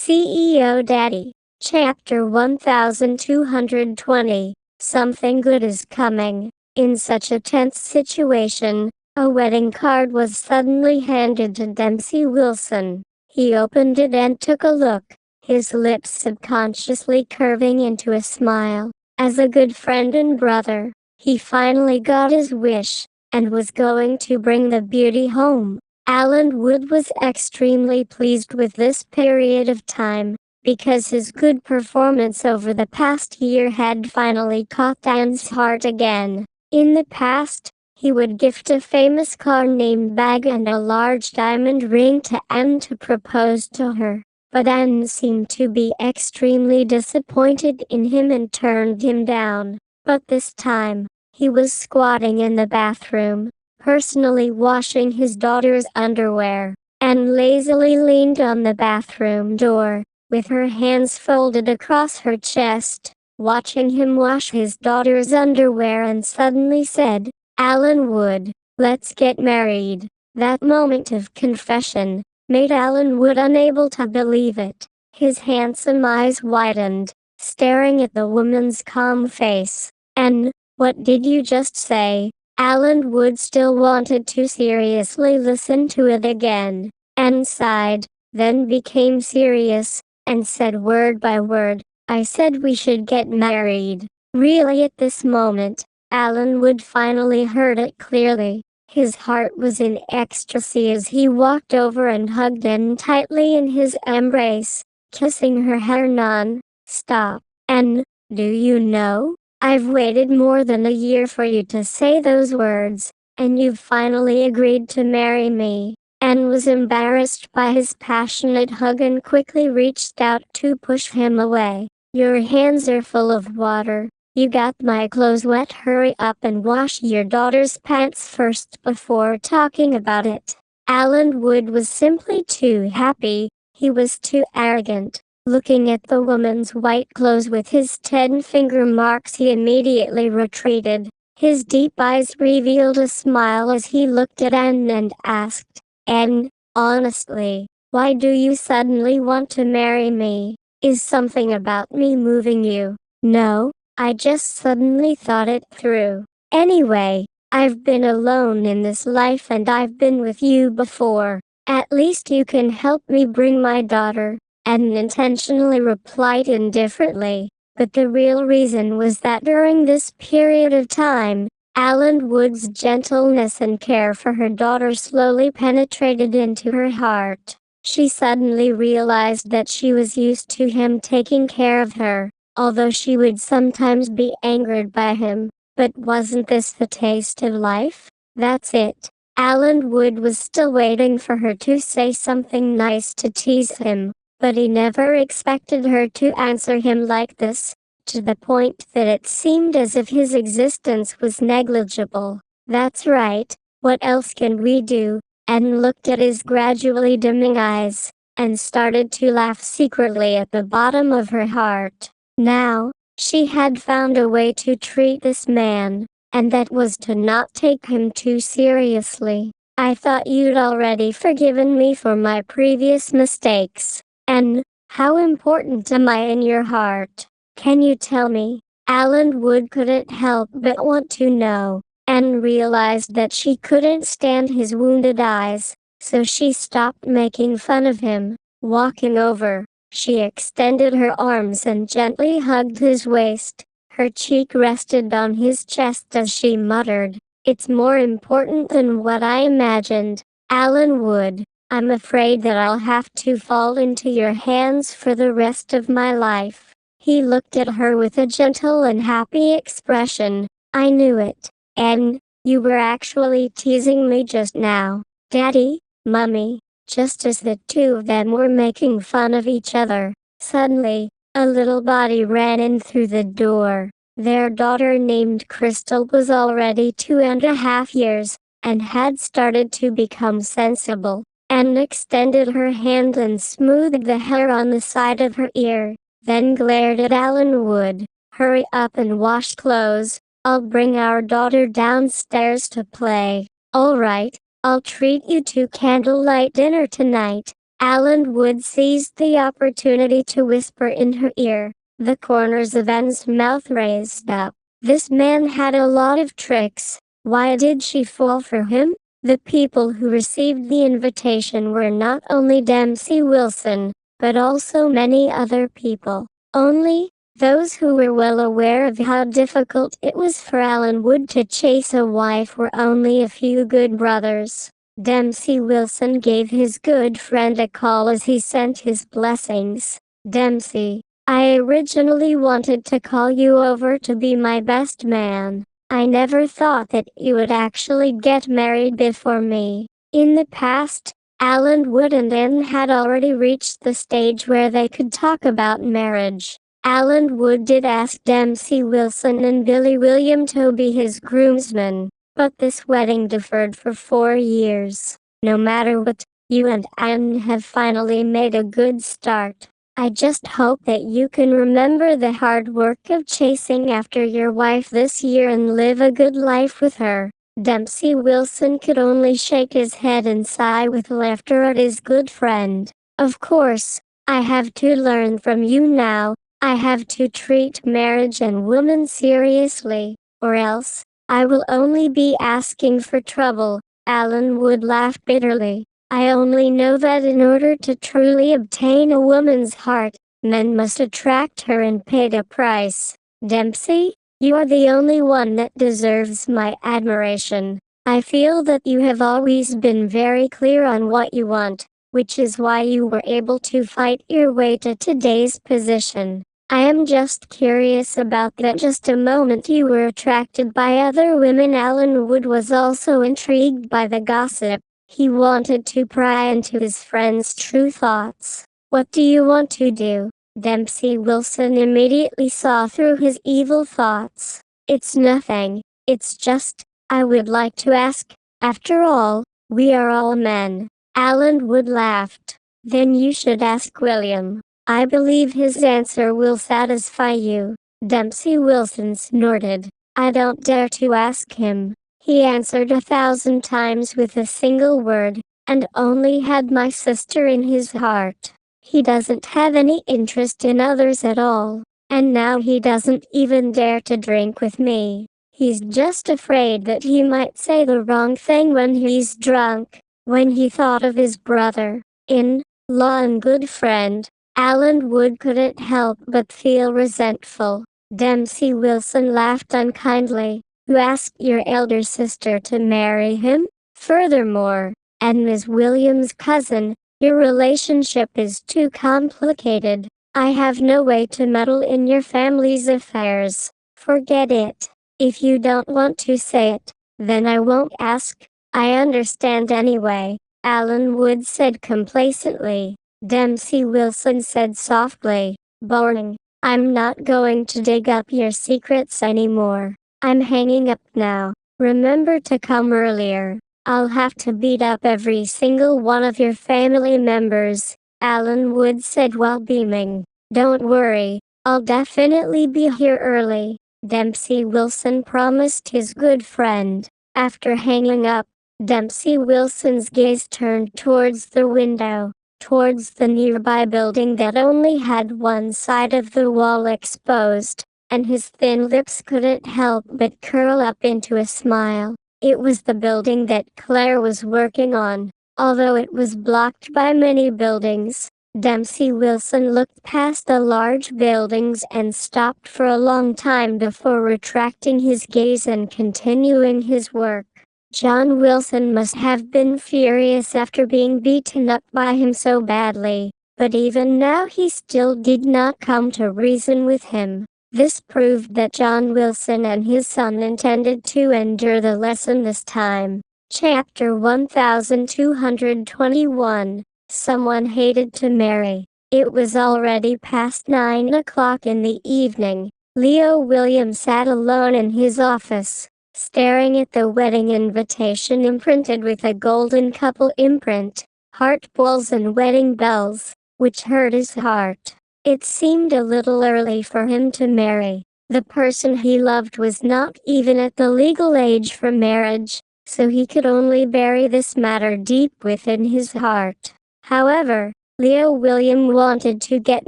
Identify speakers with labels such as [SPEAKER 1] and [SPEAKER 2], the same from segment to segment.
[SPEAKER 1] CEO Daddy. Chapter 1220. Something good is coming. In such a tense situation, a wedding card was suddenly handed to Dempsey Wilson. He opened it and took a look, his lips subconsciously curving into a smile. As a good friend and brother, he finally got his wish, and was going to bring the beauty home. Alan Wood was extremely pleased with this period of time, because his good performance over the past year had finally caught Anne's heart again. In the past, he would gift a famous car-named bag and a large diamond ring to Anne to propose to her, but Anne seemed to be extremely disappointed in him and turned him down. But this time, he was squatting in the bathroom, personally washing his daughter's underwear, and lazily leaned on the bathroom door, with her hands folded across her chest, watching him wash his daughter's underwear, and suddenly said, "Alan Wood, let's get married." That moment of confession made Alan Wood unable to believe it. His handsome eyes widened, staring at the woman's calm face. "And what did you just say?" Alan Wood still wanted to seriously listen to it again, and sighed, then became serious, and said word by word, "I said we should get married." Really, at this moment, Alan Wood finally heard it clearly. His heart was in ecstasy as he walked over and hugged Anne tightly in his embrace, kissing her hair non-stop. "And, do you know? I've waited more than a year for you to say those words, and you've finally agreed to marry me." Anne was embarrassed by his passionate hug and quickly reached out to push him away. "Your hands are full of water. You got my clothes wet. Hurry up and wash your daughter's pants first before talking about it." Alan Wood was simply too happy. He was too arrogant. Looking at the woman's white clothes with his 10-finger marks, he immediately retreated. His deep eyes revealed a smile as he looked at Anne and asked, "Anne, honestly, why do you suddenly want to marry me? Is something about me moving you?" "No, I just suddenly thought it through. Anyway, I've been alone in this life and I've been with you before. At least you can help me bring my daughter." Anne intentionally replied indifferently, but the real reason was that during this period of time, Alan Wood's gentleness and care for her daughter slowly penetrated into her heart. She suddenly realized that she was used to him taking care of her, although she would sometimes be angered by him. But wasn't this the taste of life? That's it. Alan Wood was still waiting for her to say something nice to tease him, but he never expected her to answer him like this, to the point that it seemed as if his existence was negligible. "That's right, what else can we do?" Anne looked at his gradually dimming eyes, and started to laugh secretly at the bottom of her heart. Now, she had found a way to treat this man, and that was to not take him too seriously. "I thought you'd already forgiven me for my previous mistakes. And how important am I in your heart? Can you tell me?" Alan Wood couldn't help but want to know, and realized that she couldn't stand his wounded eyes, so she stopped making fun of him. Walking over, she extended her arms and gently hugged his waist. Her cheek rested on his chest as she muttered, "It's more important than what I imagined, Alan Wood. I'm afraid that I'll have to fall into your hands for the rest of my life." He looked at her with a gentle and happy expression. "I knew it. And you were actually teasing me just now, Daddy, Mummy." Just as the two of them were making fun of each other, suddenly, a little body ran in through the door. Their daughter named Crystal was already 2.5 years, and had started to become sensible. Anne extended her hand and smoothed the hair on the side of her ear, then glared at Alan Wood. "Hurry up and wash clothes. I'll bring our daughter downstairs to play." "All right, I'll treat you to candlelight dinner tonight." Alan Wood seized the opportunity to whisper in her ear. The corners of Anne's mouth raised up. This man had a lot of tricks. Why did she fall for him? The people who received the invitation were not only Dempsey Wilson, but also many other people. Only, those who were well aware of how difficult it was for Alan Wood to chase a wife were only a few good brothers. Dempsey Wilson gave his good friend a call as he sent his blessings. Dempsey, I originally wanted to call you over to be my best man. I never thought that you would actually get married before me. In the past, Alan Wood and Anne had already reached the stage where they could talk about marriage. Alan Wood did ask Dempsey Wilson and Billy William to be his groomsmen, but this wedding deferred for 4 years. No matter what, you and Anne have finally made a good start. I just hope that you can remember the hard work of chasing after your wife this year and live a good life with her. Dempsey Wilson could only shake his head and sigh with laughter at his good friend. Of course, I have to learn from you now. I have to treat marriage and women seriously, or else, I will only be asking for trouble. Alan Wood laughed bitterly. I only know that in order to truly obtain a woman's heart, men must attract her and pay the price. Dempsey, you are the only one that deserves my admiration. I feel that you have always been very clear on what you want, which is why you were able to fight your way to today's position. I am just curious about that. Just a moment you were attracted by other women. Alan Wood was also intrigued by the gossip. He wanted to pry into his friend's true thoughts. What do you want to do? Dempsey Wilson immediately saw through his evil thoughts. It's nothing. It's just, I would like to ask. After all, we are all men. Alan Wood laughed. Then you should ask William. I believe his answer will satisfy you. Dempsey Wilson snorted. I don't dare to ask him. He answered 1,000 times with a single word, and only had my sister in his heart. He doesn't have any interest in others at all, and now he doesn't even dare to drink with me. He's just afraid that he might say the wrong thing when he's drunk. When he thought of his brother-in-law and good friend, Alan Wood couldn't help but feel resentful. Dempsey Wilson laughed unkindly. You asked your elder sister to marry him? Furthermore, and Ms. Williams' cousin, your relationship is too complicated. I have no way to meddle in your family's affairs. Forget it. If you don't want to say it, then I won't ask. I understand anyway, Alan Wood said complacently. Dempsey Wilson said softly, boring. I'm not going to dig up your secrets anymore. I'm hanging up now. Remember to come earlier. I'll have to beat up every single one of your family members, Alan Wood said while beaming. Don't worry, I'll definitely be here early, Dempsey Wilson promised his good friend. After hanging up, Dempsey Wilson's gaze turned towards the window, towards the nearby building that only had one side of the wall exposed, and his thin lips couldn't help but curl up into a smile. It was the building that Claire was working on, although it was blocked by many buildings. Dempsey Wilson looked past the large buildings and stopped for a long time before retracting his gaze and continuing his work. John Wilson must have been furious after being beaten up by him so badly, but even now he still did not come to reason with him. This proved that John Wilson and his son intended to endure the lesson this time. Chapter 1221. Someone hated to marry. It was already past 9 o'clock in the evening. Leo Williams sat alone in his office, staring at the wedding invitation imprinted with a golden couple imprint, heart balls and wedding bells, which hurt his heart. It seemed a little early for him to marry. The person he loved was not even at the legal age for marriage, so he could only bury this matter deep within his heart. However, Leo William wanted to get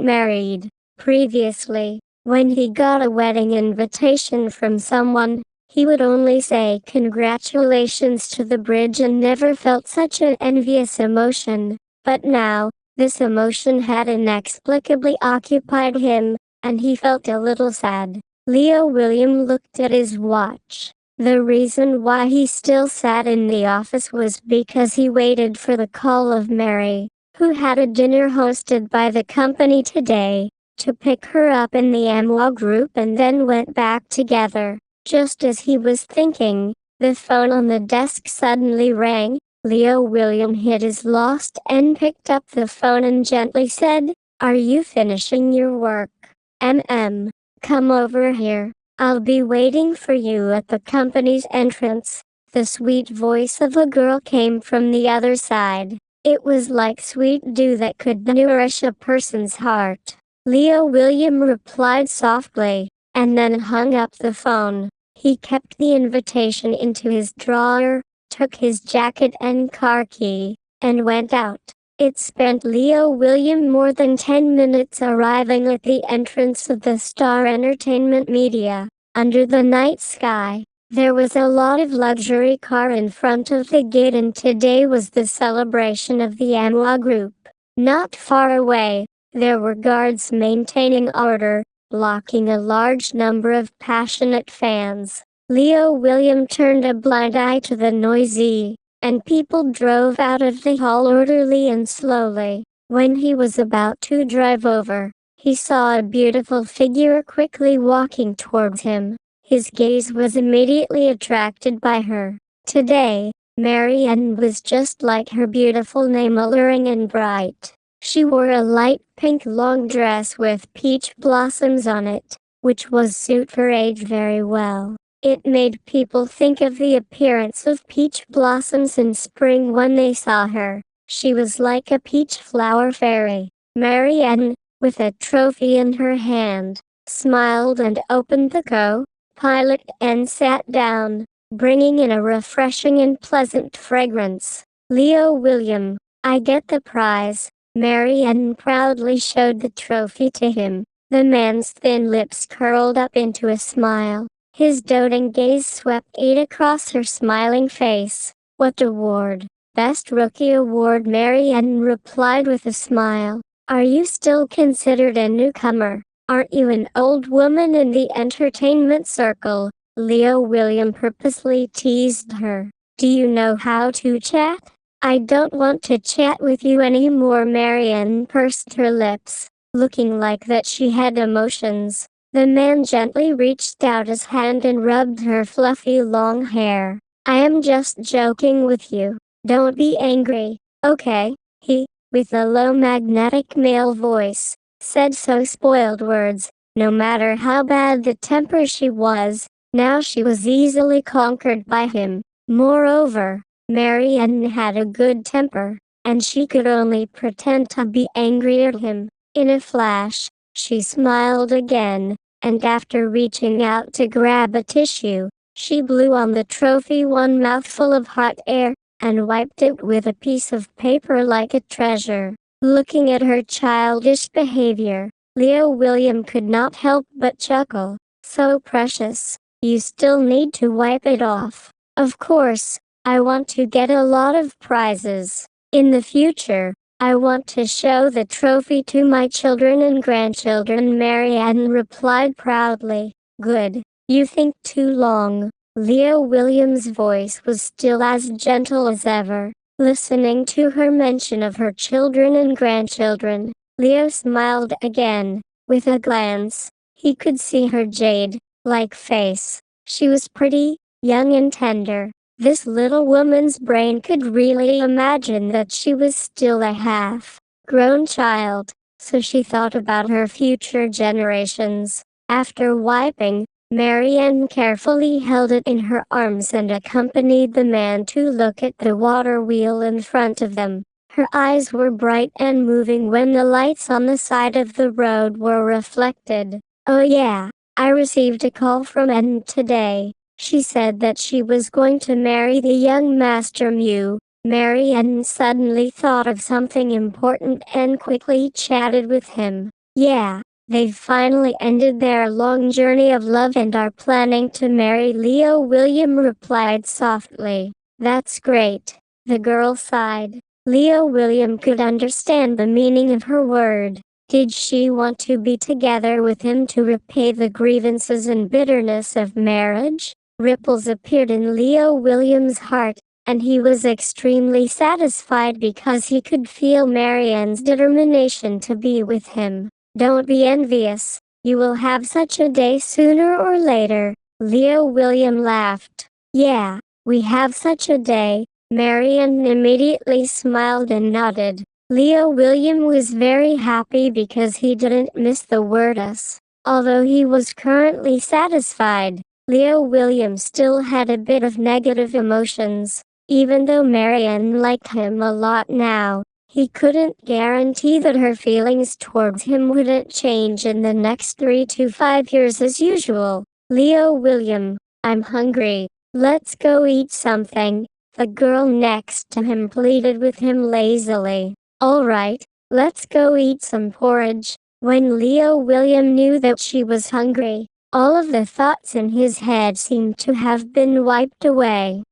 [SPEAKER 1] married. Previously, when he got a wedding invitation from someone, he would only say congratulations to the bridge and never felt such an envious emotion. But now, this emotion had inexplicably occupied him, and he felt a little sad. Leo William looked at his watch. The reason why he still sat in the office was because he waited for the call of Mary, who had a dinner hosted by the company today, to pick her up in the AMWA group and then went back together. Just as he was thinking, the phone on the desk suddenly rang. Leo William hid his lost and picked up the phone and gently said, "Are you finishing your work? Come over here. I'll be waiting for you at the company's entrance." The sweet voice of a girl came from the other side. It was like sweet dew that could nourish a person's heart. Leo William replied softly, and then hung up the phone. He kept the invitation into his drawer, took his jacket and car key, and went out. It spent Leo William more than 10 minutes arriving at the entrance of the Star Entertainment Media. Under the night sky, there was a lot of luxury car in front of the gate, and today was the celebration of the AMWA group. Not far away, there were guards maintaining order, blocking a large number of passionate fans. Leo William turned a blind eye to the noisy, and people drove out of the hall orderly and slowly. When he was about to drive over, he saw a beautiful figure quickly walking towards him. His gaze was immediately attracted by her. Today, Mary Ann was just like her beautiful name, alluring and bright. She wore a light pink long dress with peach blossoms on it, which was suit her age very well. It made people think of the appearance of peach blossoms in spring when they saw her. She was like a peach flower fairy. Mary Ann, with a trophy in her hand, smiled and opened the co-pilot and sat down, bringing in a refreshing and pleasant fragrance. "Leo William, I get the prize." Mary Ann proudly showed the trophy to him. The man's thin lips curled up into a smile. His doting gaze swept it across her smiling face. "What award?" "Best Rookie Award," Mary Ann replied with a smile. "Are you still considered a newcomer? Aren't you an old woman in the entertainment circle?" Leo William purposely teased her. "Do you know how to chat?" "I don't want to chat with you anymore." Mary Ann pursed her lips, looking like that she had emotions. The man gently reached out his hand and rubbed her fluffy long hair. "I am just joking with you. Don't be angry, okay?" He, with a low magnetic male voice, said so spoiled words. No matter how bad the temper she was, now she was easily conquered by him. Moreover, Mary Ann had a good temper, and she could only pretend to be angry at him. In a flash, she smiled again, and after reaching out to grab a tissue, she blew on the trophy one mouthful of hot air, and wiped it with a piece of paper like a treasure. Looking at her childish behavior, Leo William could not help but chuckle. "So precious. You still need to wipe it off." "Of course, I want to get a lot of prizes. In the future, I want to show the trophy to my children and grandchildren," Mary Ann replied proudly. "Good. You think too long." Leo Williams' voice was still as gentle as ever. Listening to her mention of her children and grandchildren, Leo smiled again. With a glance, he could see her jade-like face. She was pretty, young and tender. This little woman's brain could really imagine that she was still a half-grown child, so she thought about her future generations. After wiping, Mary Ann carefully held it in her arms and accompanied the man to look at the water wheel in front of them. Her eyes were bright and moving when the lights on the side of the road were reflected. "Oh yeah, I received a call from Ann today. She said that she was going to marry the young Master Mew. Marianne suddenly thought of something important and quickly chatted with him. Yeah, they've finally ended their long journey of love and are planning to marry. Leo William replied softly. That's great. The girl sighed. Leo William could understand the meaning of her word. Did she want to be together with him to repay the grievances and bitterness of marriage? Ripples appeared in Leo William's heart, and he was extremely satisfied because he could feel Marianne's determination to be with him. Don't be envious. You will have such a day sooner or later. Leo William laughed. Yeah, we have such a day. Marianne immediately smiled and nodded. Leo William was very happy because he didn't miss the word us. Although he was currently satisfied, Leo William still had a bit of negative emotions. Even though Marianne liked him a lot now, he couldn't guarantee that her feelings towards him wouldn't change in the next 3 to 5 years as usual. Leo William, I'm hungry. Let's go eat something. The girl next to him pleaded with him lazily. All right, let's go eat some porridge. When Leo William knew that she was hungry, all of the thoughts in his head seemed to have been wiped away.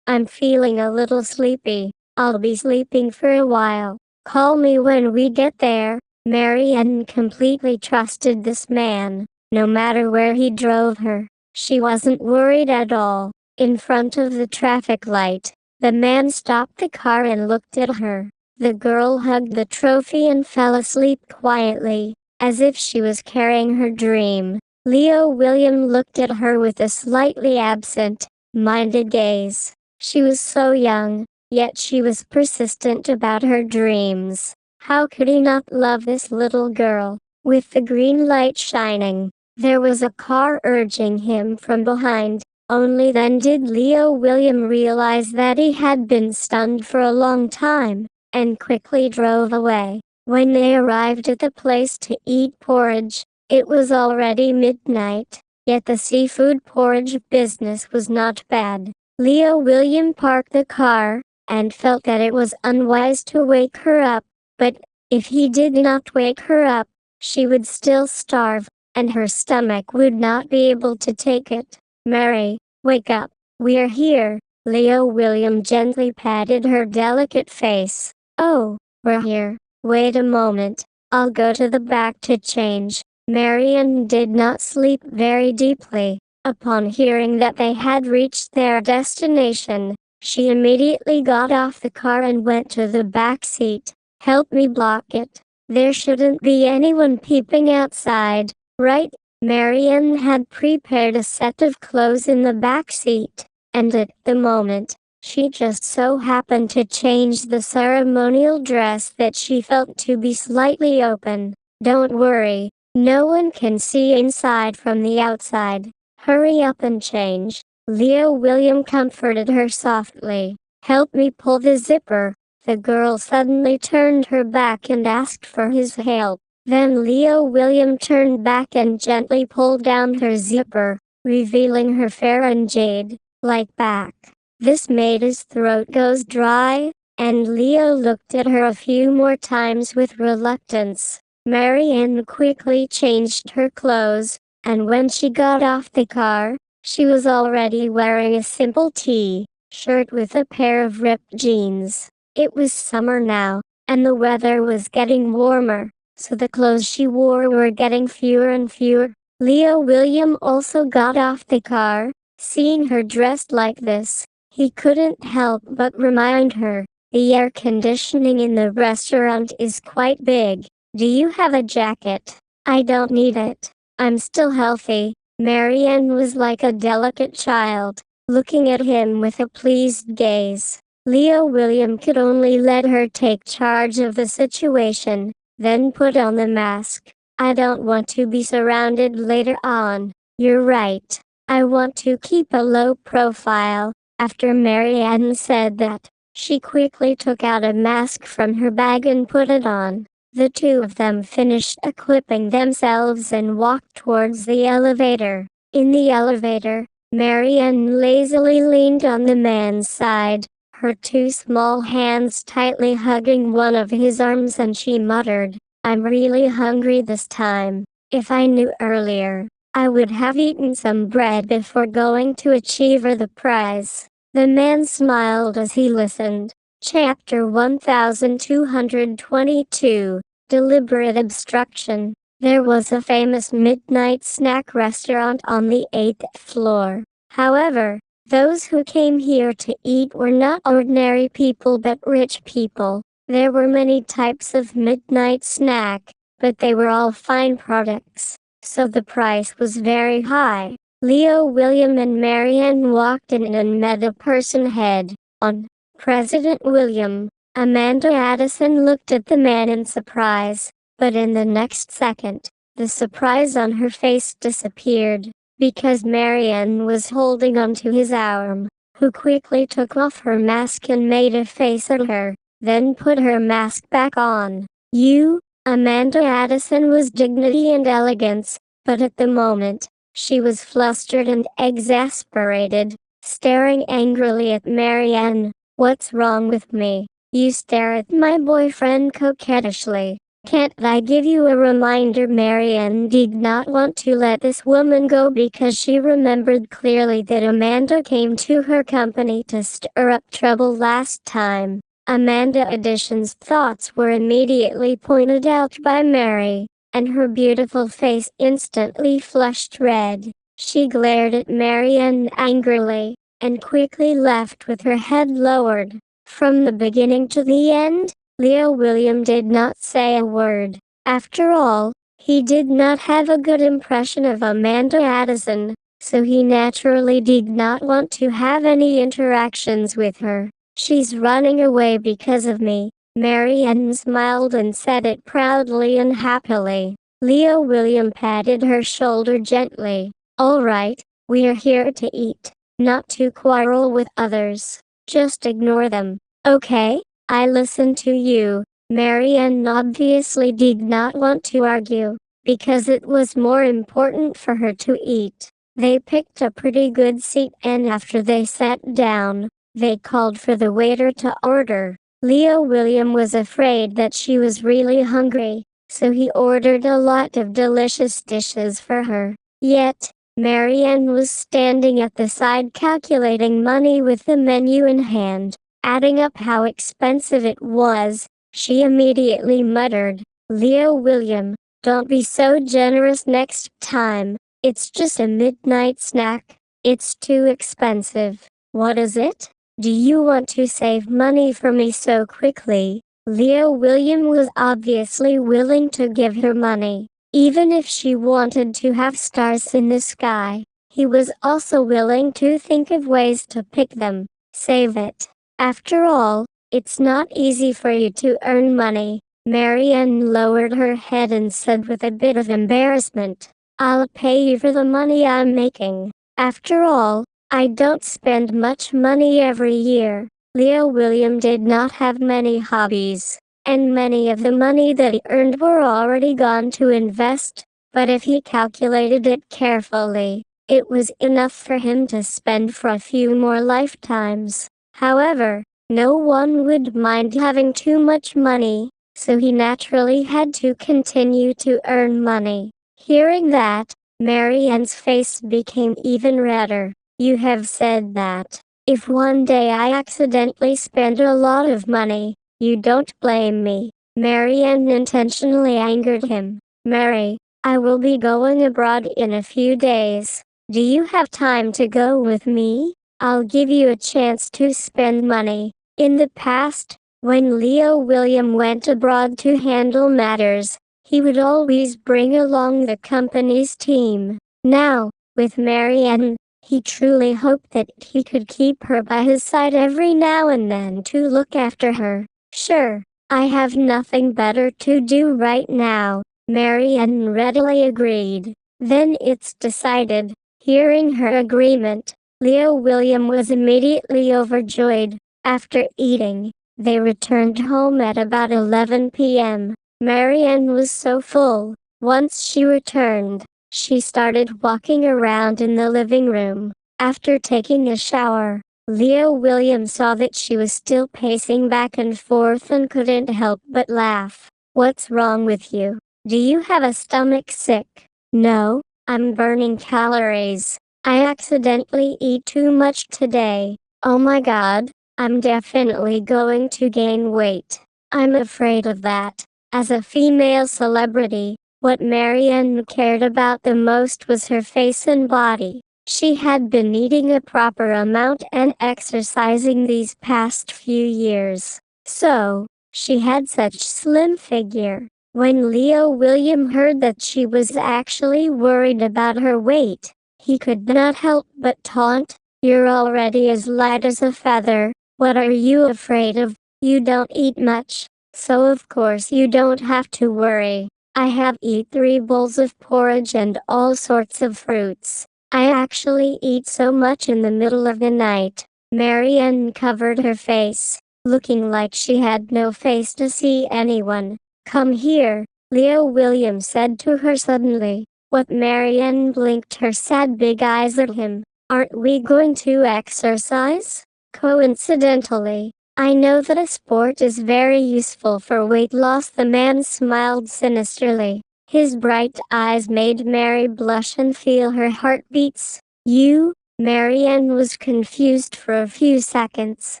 [SPEAKER 1] I'm feeling a little sleepy. I'll be sleeping for a while. Call me when we get there. Marianne completely trusted this man. No matter where he drove her, she wasn't worried at all. In front of the traffic light, the man stopped the car and looked at her. The girl hugged the trophy and fell asleep quietly, as if she was carrying her dream. Leo William looked at her with a slightly absent-minded gaze. She was so young, yet she was persistent about her dreams. How could he not love this little girl? With the green light shining, there was a car urging him from behind. Only then did Leo William realize that he had been stunned for a long time, and quickly drove away. When they arrived at the place to eat porridge, it was already midnight, yet the seafood porridge business was not bad. Leo William parked the car, and felt that it was unwise to wake her up, but if he did not wake her up, she would still starve, and her stomach would not be able to take it. Mary, wake up, we're here. Leo William gently patted her delicate face. Oh, we're here. Wait a moment, I'll go to the back to change. Marianne did not sleep very deeply. Upon hearing that they had reached their destination, she immediately got off the car and went to the back seat. Help me block it. There shouldn't be anyone peeping outside, right? Marianne had prepared a set of clothes in the back seat, and at the moment, she just so happened to change the ceremonial dress that she felt to be slightly open. Don't worry, no one can see inside from the outside. Hurry up and change. Leo William comforted her softly. Help me pull the zipper. The girl suddenly turned her back and asked for his help. Then Leo William turned back and gently pulled down her zipper, revealing her fair and jade-like back. This made his throat go dry, and Leo looked at her a few more times with reluctance. Marianne quickly changed her clothes, and when she got off the car, she was already wearing a simple t-shirt with a pair of ripped jeans. It was summer now, and the weather was getting warmer, so the clothes she wore were getting fewer and fewer. Leo William also got off the car. Seeing her dressed like this, he couldn't help but remind her, the air conditioning in the restaurant is quite big. Do you have a jacket? I don't need it. I'm still healthy. Marianne was like a delicate child, looking at him with a pleased gaze. Leo William could only let her take charge of the situation, then put on the mask. I don't want to be surrounded later on. You're right. I want to keep a low profile. After Marianne said that, she quickly took out a mask from her bag and put it on. The two of them finished equipping themselves and walked towards the elevator. In the elevator, Marianne lazily leaned on the man's side, her two small hands tightly hugging one of his arms, and she muttered, "I'm really hungry this time. If I knew earlier, I would have eaten some bread before going to achieve her the prize." The man smiled as he listened. Chapter 1222, Deliberate Obstruction. There was a famous midnight snack restaurant on the 8th floor. However, those who came here to eat were not ordinary people but rich people. There were many types of midnight snack, but they were all fine products, so the price was very high. Leo, William and Marianne walked in and met a person head on. President William. Amanda Addison looked at the man in surprise, but in the next second, the surprise on her face disappeared, because Marianne was holding onto his arm, who quickly took off her mask and made a face at her, then put her mask back on. "You?" Amanda Addison was dignity and elegance, but at the moment, she was flustered and exasperated, staring angrily at Marianne. "What's wrong with me? You stare at my boyfriend coquettishly. Can't I give you a reminder?" Marianne did not want to let this woman go because she remembered clearly that Amanda came to her company to stir up trouble last time. Amanda Addison's thoughts were immediately pointed out by Mary, and her beautiful face instantly flushed red. She glared at Marianne angrily, and quickly left with her head lowered. From the beginning to the end, Leo William did not say a word. After all, he did not have a good impression of Amanda Addison, so he naturally did not want to have any interactions with her. "She's running away because of me." Marianne smiled and said it proudly and happily. Leo William patted her shoulder gently. "All right, we're here to eat, not to quarrel with others. Just ignore them, okay? I listen to you." Marianne obviously did not want to argue, because it was more important for her to eat. They picked a pretty good seat, and after they sat down, they called for the waiter to order. Leo William was afraid that she was really hungry, so he ordered a lot of delicious dishes for her. Yet, Marianne was standing at the side calculating money with the menu in hand, adding up how expensive it was. She immediately muttered, "Leo William, don't be so generous next time. It's just a midnight snack. It's too expensive." "What is it? Do you want to save money for me so quickly?" Leo William was obviously willing to give her money. Even if she wanted to have stars in the sky, he was also willing to think of ways to pick them. "Save it. After all, it's not easy for you to earn money." Marianne lowered her head and said with a bit of embarrassment, "I'll pay you for the money I'm making. After all, I don't spend much money every year." Leo William did not have many hobbies, and many of the money that he earned were already gone to invest, but if he calculated it carefully, it was enough for him to spend for a few more lifetimes. However, no one would mind having too much money, so he naturally had to continue to earn money. Hearing that, Marianne's face became even redder. "You have said that if one day I accidentally spend a lot of money, you don't blame me." Marianne intentionally angered him. "Mary, I will be going abroad in a few days. Do you have time to go with me? I'll give you a chance to spend money." In the past, when Leo William went abroad to handle matters, he would always bring along the company's team. Now, with Marianne, he truly hoped that he could keep her by his side every now and then to look after her. "Sure, I have nothing better to do right now," Marianne readily agreed. "Then it's decided." Hearing her agreement, Leo William was immediately overjoyed. After eating, they returned home at about 11 p.m. Marianne was so full. Once she returned, she started walking around in the living room. After taking a shower, Leo Williams saw that she was still pacing back and forth and couldn't help but laugh. "What's wrong with you? Do you have a stomach sick?" "No, I'm burning calories. I accidentally ate too much today. Oh my god, I'm definitely going to gain weight. I'm afraid of that." As a female celebrity, what Marianne cared about the most was her face and body. She had been eating a proper amount and exercising these past few years. So, she had such slim figure. When Leo William heard that she was actually worried about her weight, he could not help but taunt, "You're already as light as a feather. What are you afraid of? You don't eat much, so of course you don't have to worry. I have eat 3 bowls of porridge and all sorts of fruits. I actually eat so much in the middle of the night." Marianne covered her face, looking like she had no face to see anyone. "Come here," Leo Williams said to her suddenly. What Marianne blinked her sad big eyes at him. "Aren't we going to exercise?" "Coincidentally, I know that a sport is very useful for weight loss." The man smiled sinisterly. His bright eyes made Mary blush and feel her heartbeats. "You?" Marianne was confused for a few seconds,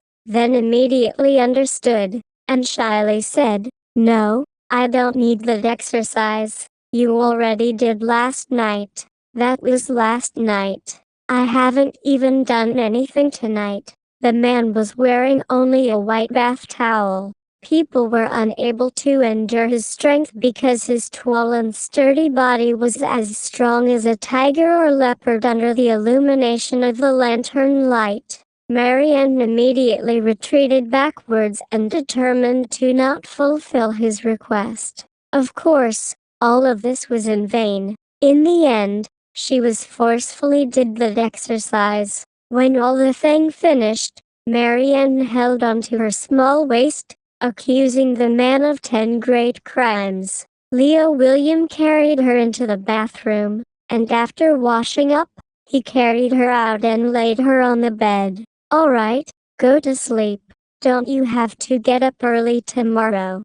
[SPEAKER 1] then immediately understood, and shyly said, "No, I don't need that exercise. You already did last night." "That was last night. I haven't even done anything tonight." The man was wearing only a white bath towel. People were unable to endure his strength because his tall and sturdy body was as strong as a tiger or leopard under the illumination of the lantern light. Marianne immediately retreated backwards and determined to not fulfill his request. Of course, all of this was in vain. In the end, she was forcefully did that exercise. When all the thing finished, Marianne held onto her small waist, accusing the man of 10 great crimes. Leo William carried her into the bathroom, and after washing up, he carried her out and laid her on the bed. "All right, go to sleep. Don't you have to get up early tomorrow?"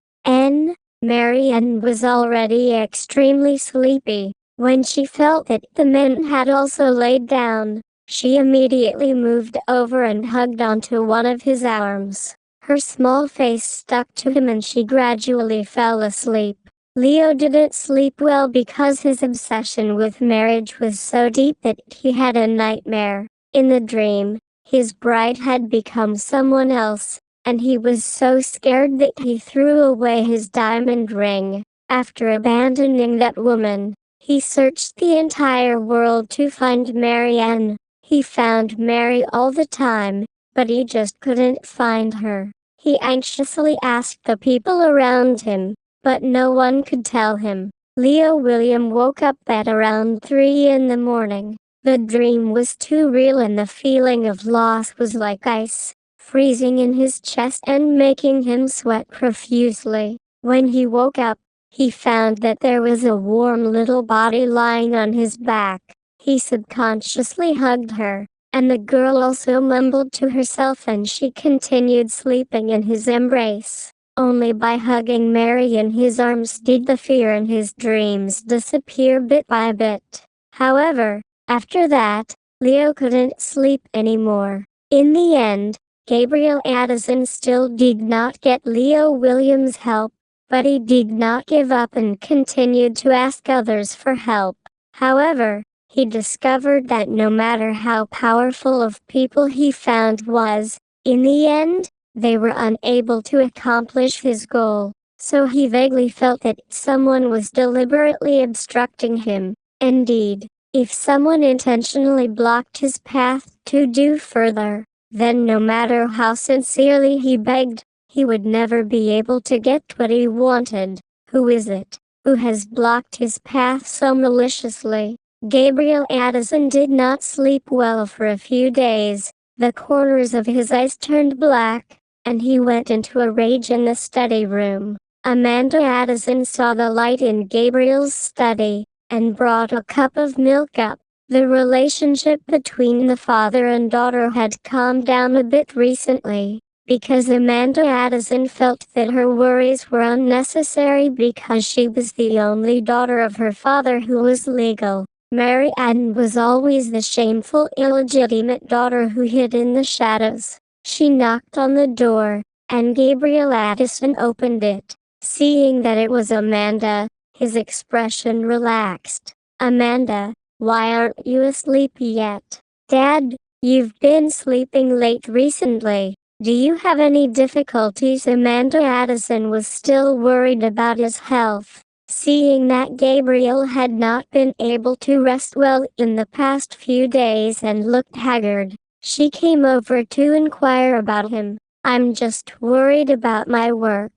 [SPEAKER 1] Marianne was already extremely sleepy. When she felt that the man had also laid down, she immediately moved over and hugged onto one of his arms. Her small face stuck to him and she gradually fell asleep. Leo didn't sleep well because his obsession with marriage was so deep that he had a nightmare. In the dream, his bride had become someone else, and he was so scared that he threw away his diamond ring. After abandoning that woman, he searched the entire world to find Marianne. He found Mary all the time, but he just couldn't find her. He anxiously asked the people around him, but no one could tell him. Leo William woke up at around 3 in the morning. The dream was too real and the feeling of loss was like ice, freezing in his chest and making him sweat profusely. When he woke up, he found that there was a warm little body lying on his back. He subconsciously hugged her, and the girl also mumbled to herself and she continued sleeping in his embrace. Only by hugging Mary in his arms did the fear in his dreams disappear bit by bit. However, after that, Leo couldn't sleep anymore. In the end, Gabriel Addison still did not get Leo Williams' help, but he did not give up and continued to ask others for help. However, he discovered that no matter how powerful of people he found was, in the end, they were unable to accomplish his goal. So he vaguely felt that someone was deliberately obstructing him. Indeed, if someone intentionally blocked his path to do further, then no matter how sincerely he begged, he would never be able to get what he wanted. Who is it who has blocked his path so maliciously? Gabriel Addison did not sleep well for a few days. The corners of his eyes turned black, and he went into a rage in the study room. Amanda Addison saw the light in Gabriel's study, and brought a cup of milk up. The relationship between the father and daughter had calmed down a bit recently, because Amanda Addison felt that her worries were unnecessary because she was the only daughter of her father who was legal. Mary Ann was always the shameful illegitimate daughter who hid in the shadows. She knocked on the door, and Gabriel Addison opened it. Seeing that it was Amanda, his expression relaxed. "Amanda, why aren't you asleep yet?" "Dad, you've been sleeping late recently. Do you have any difficulties?" Amanda Addison was still worried about his health. Seeing that Gabriel had not been able to rest well in the past few days and looked haggard, she came over to inquire about him. "I'm just worried about my work.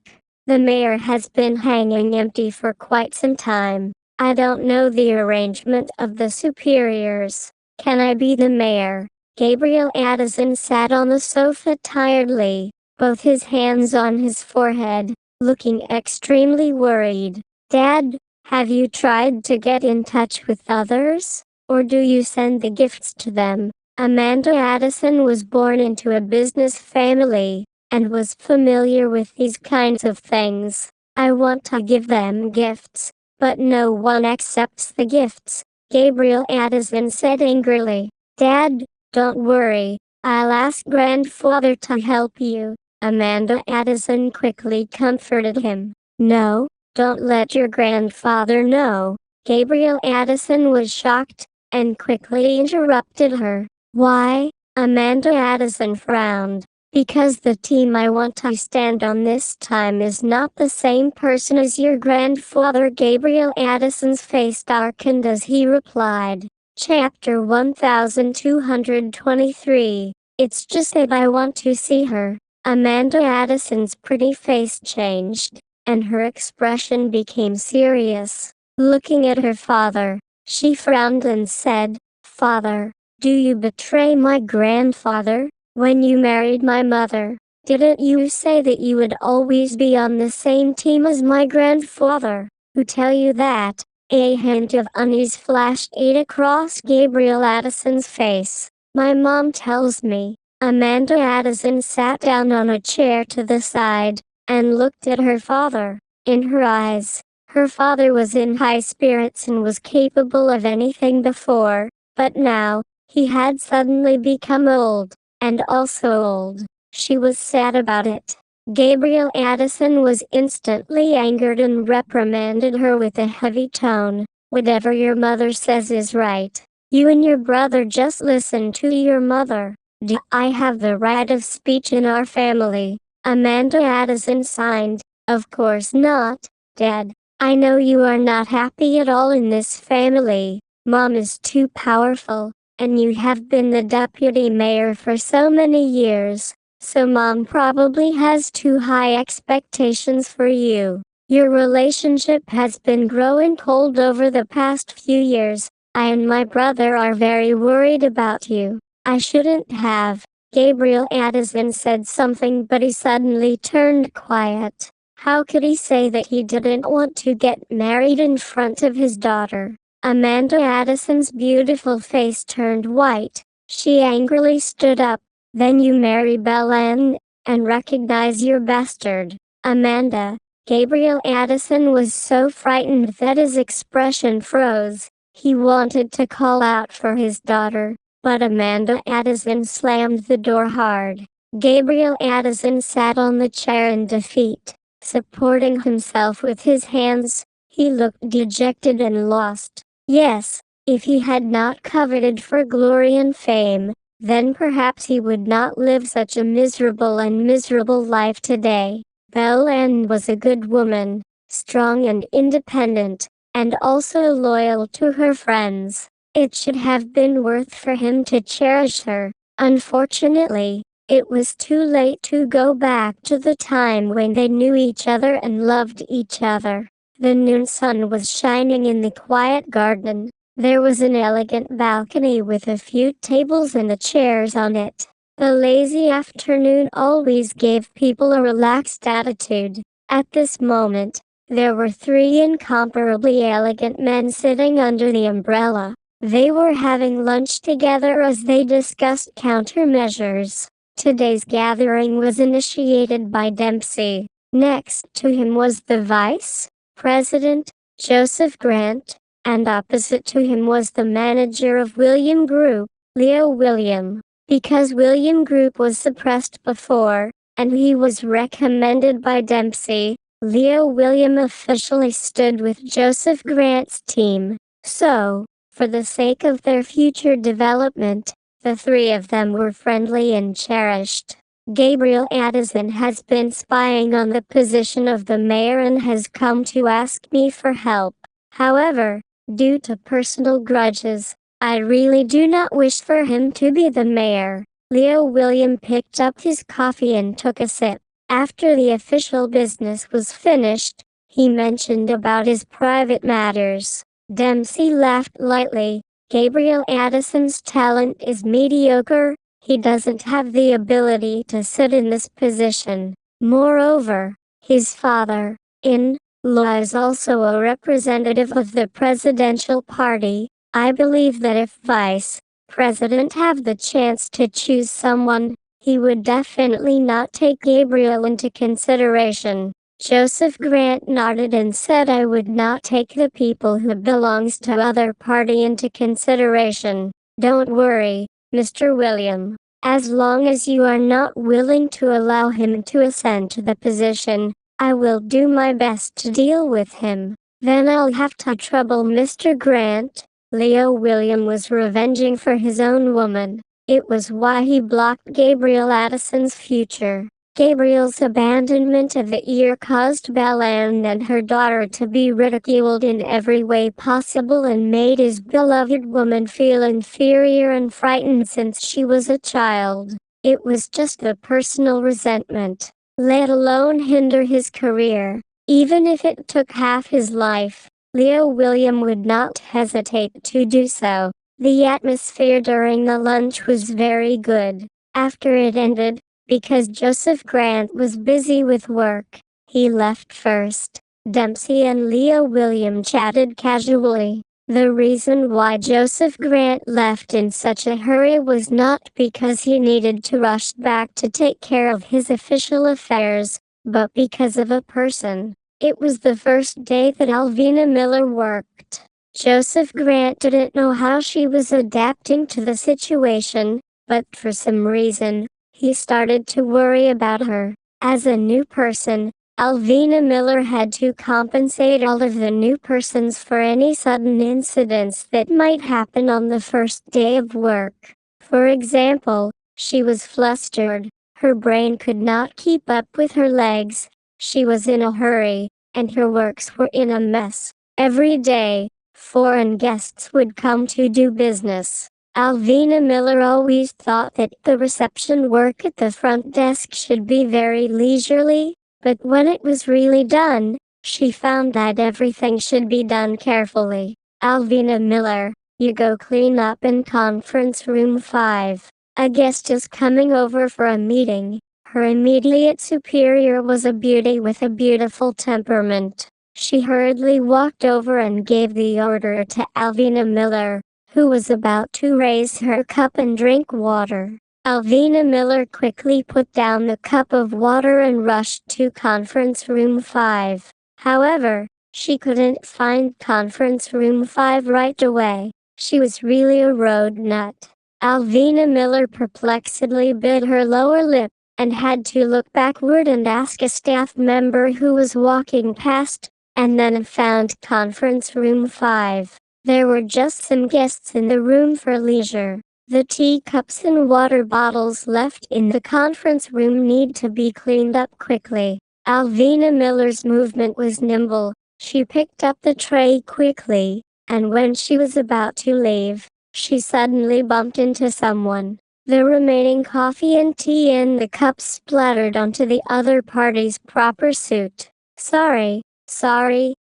[SPEAKER 1] The mayor has been hanging empty for quite some time. I don't know the arrangement of the superiors. Can I be the mayor?" Gabriel Addison sat on the sofa tiredly, both his hands on his forehead, looking extremely worried. "Dad, have you tried to get in touch with others? Or do you send the gifts to them?" Amanda Addison was born into a business family, and was familiar with these kinds of things. "I want to give them gifts, but no one accepts the gifts," Gabriel Addison said angrily. "Dad, don't worry, I'll ask grandfather to help you," Amanda Addison quickly comforted him. "No, don't let your grandfather know." Gabriel Addison was shocked, and quickly interrupted her. "Why?" Amanda Addison frowned. "Because the team I want to stand on this time is not the same person as your grandfather." Gabriel Addison's face darkened as he replied. Chapter 1223. "It's just that I want to see her." Amanda Addison's pretty face changed, and her expression became serious. Looking at her father, she frowned and said, "Father, do you betray my grandfather? When you married my mother, didn't you say that you would always be on the same team as my grandfather?" "Who tell you that?" A hint of unease flashed across Gabriel Addison's face. "My mom tells me." Amanda Addison sat down on a chair to the side, and looked at her father. In her eyes, her father was in high spirits and was capable of anything before, but now, he had suddenly become old, and also old. She was sad about it. Gabriel Addison was instantly angered and reprimanded her with a heavy tone. "Whatever your mother says is right. You and your brother just listen to your mother. Do I have the right of speech in our family?" Amanda Addison signed. "Of course not, Dad. I know you are not happy at all in this family. Mom is too powerful, and you have been the deputy mayor for so many years, so Mom probably has too high expectations for you. Your relationship has been growing cold over the past few years. I and my brother are very worried about you." "I shouldn't have." Gabriel Addison said something, but he suddenly turned quiet. How could he say that he didn't want to get married in front of his daughter? Amanda Addison's beautiful face turned white. She angrily stood up. "Then you marry Belen, and recognize your bastard." "Amanda." Gabriel Addison was so frightened that his expression froze. He wanted to call out for his daughter, but Amanda Addison slammed the door hard. Gabriel Addison sat on the chair in defeat, supporting himself with his hands. He looked dejected and lost. Yes, if he had not coveted for glory and fame, then perhaps he would not live such a miserable life today. Belen was a good woman, strong and independent, and also loyal to her friends. It should have been worth for him to cherish her. Unfortunately, it was too late to go back to the time when they knew each other and loved each other. The noon sun was shining in the quiet garden. There was an elegant balcony with a few tables and chairs on it. The lazy afternoon always gave people a relaxed attitude. At this moment, there were three incomparably elegant men sitting under the umbrella. They were having lunch together as they discussed countermeasures. Today's gathering was initiated by Dempsey. Next to him was the Vice President, Joseph Grant, and opposite to him was the manager of William Group, Leo William. Because William Group was suppressed before, and he was recommended by Dempsey, Leo William officially stood with Joseph Grant's team. So, for the sake of their future development, the three of them were friendly and cherished. Gabriel Addison has been spying on the position of the mayor and has come to ask me for help. However, due to personal grudges, I really do not wish for him to be the mayor. Leo William picked up his coffee and took a sip. After the official business was finished, he mentioned about his private matters. Dempsey laughed lightly. Gabriel Addison's talent is mediocre. He doesn't have the ability to sit in this position. Moreover, his father-in-law is also a representative of the presidential party. I believe that if Vice President have the chance to choose someone, he would definitely not take Gabriel into consideration. Joseph Grant nodded and said I would not take the people who belongs to other party into consideration. Don't worry, Mr. William. As long as you are not willing to allow him to ascend to the position, I will do my best to deal with him. Then I'll have to trouble Mr. Grant. Leo William was revenging for his own woman. It was why he blocked Gabriel Addison's future. Gabriel's abandonment of the ear caused Bellanne and her daughter to be ridiculed in every way possible and made his beloved woman feel inferior and frightened since she was a child. It was just the personal resentment, let alone hinder his career. Even if it took half his life, Leo William would not hesitate to do so. The atmosphere during the lunch was very good. After it ended, because Joseph Grant was busy with work, he left first. Dempsey and Leo William chatted casually. The reason why Joseph Grant left in such a hurry was not because he needed to rush back to take care of his official affairs, but because of a person. It was the first day that Alvina Miller worked. Joseph Grant didn't know how she was adapting to the situation, but for some reason, he started to worry about her. As a new person, Alvina Miller had to compensate all of the new persons for any sudden incidents that might happen on the first day of work. For example, she was flustered, her brain could not keep up with her legs, she was in a hurry, and her works were in a mess. Every day, foreign guests would come to do business. Alvina Miller always thought that the reception work at the front desk should be very leisurely, but when it was really done, she found that everything should be done carefully. Alvina Miller, you go clean up in conference room 5. A guest is coming over for a meeting. Her immediate superior was a beauty with a beautiful temperament. She hurriedly walked over and gave the order to Alvina Miller, who was about to raise her cup and drink water. Alvina Miller quickly put down the cup of water and rushed to conference room 5. However, she couldn't find conference room 5 right away. She was really a road nut. Alvina Miller perplexedly bit her lower lip, and had to look backward and ask a staff member who was walking past, and then found conference room 5. There were just some guests in the room for leisure. The teacups and water bottles left in the conference room need to be cleaned up quickly. Alvina Miller's movement was nimble. She picked up the tray quickly, and when she was about to leave, she suddenly bumped into someone. The remaining coffee and tea in the cups splattered onto the other party's proper suit. Sorry.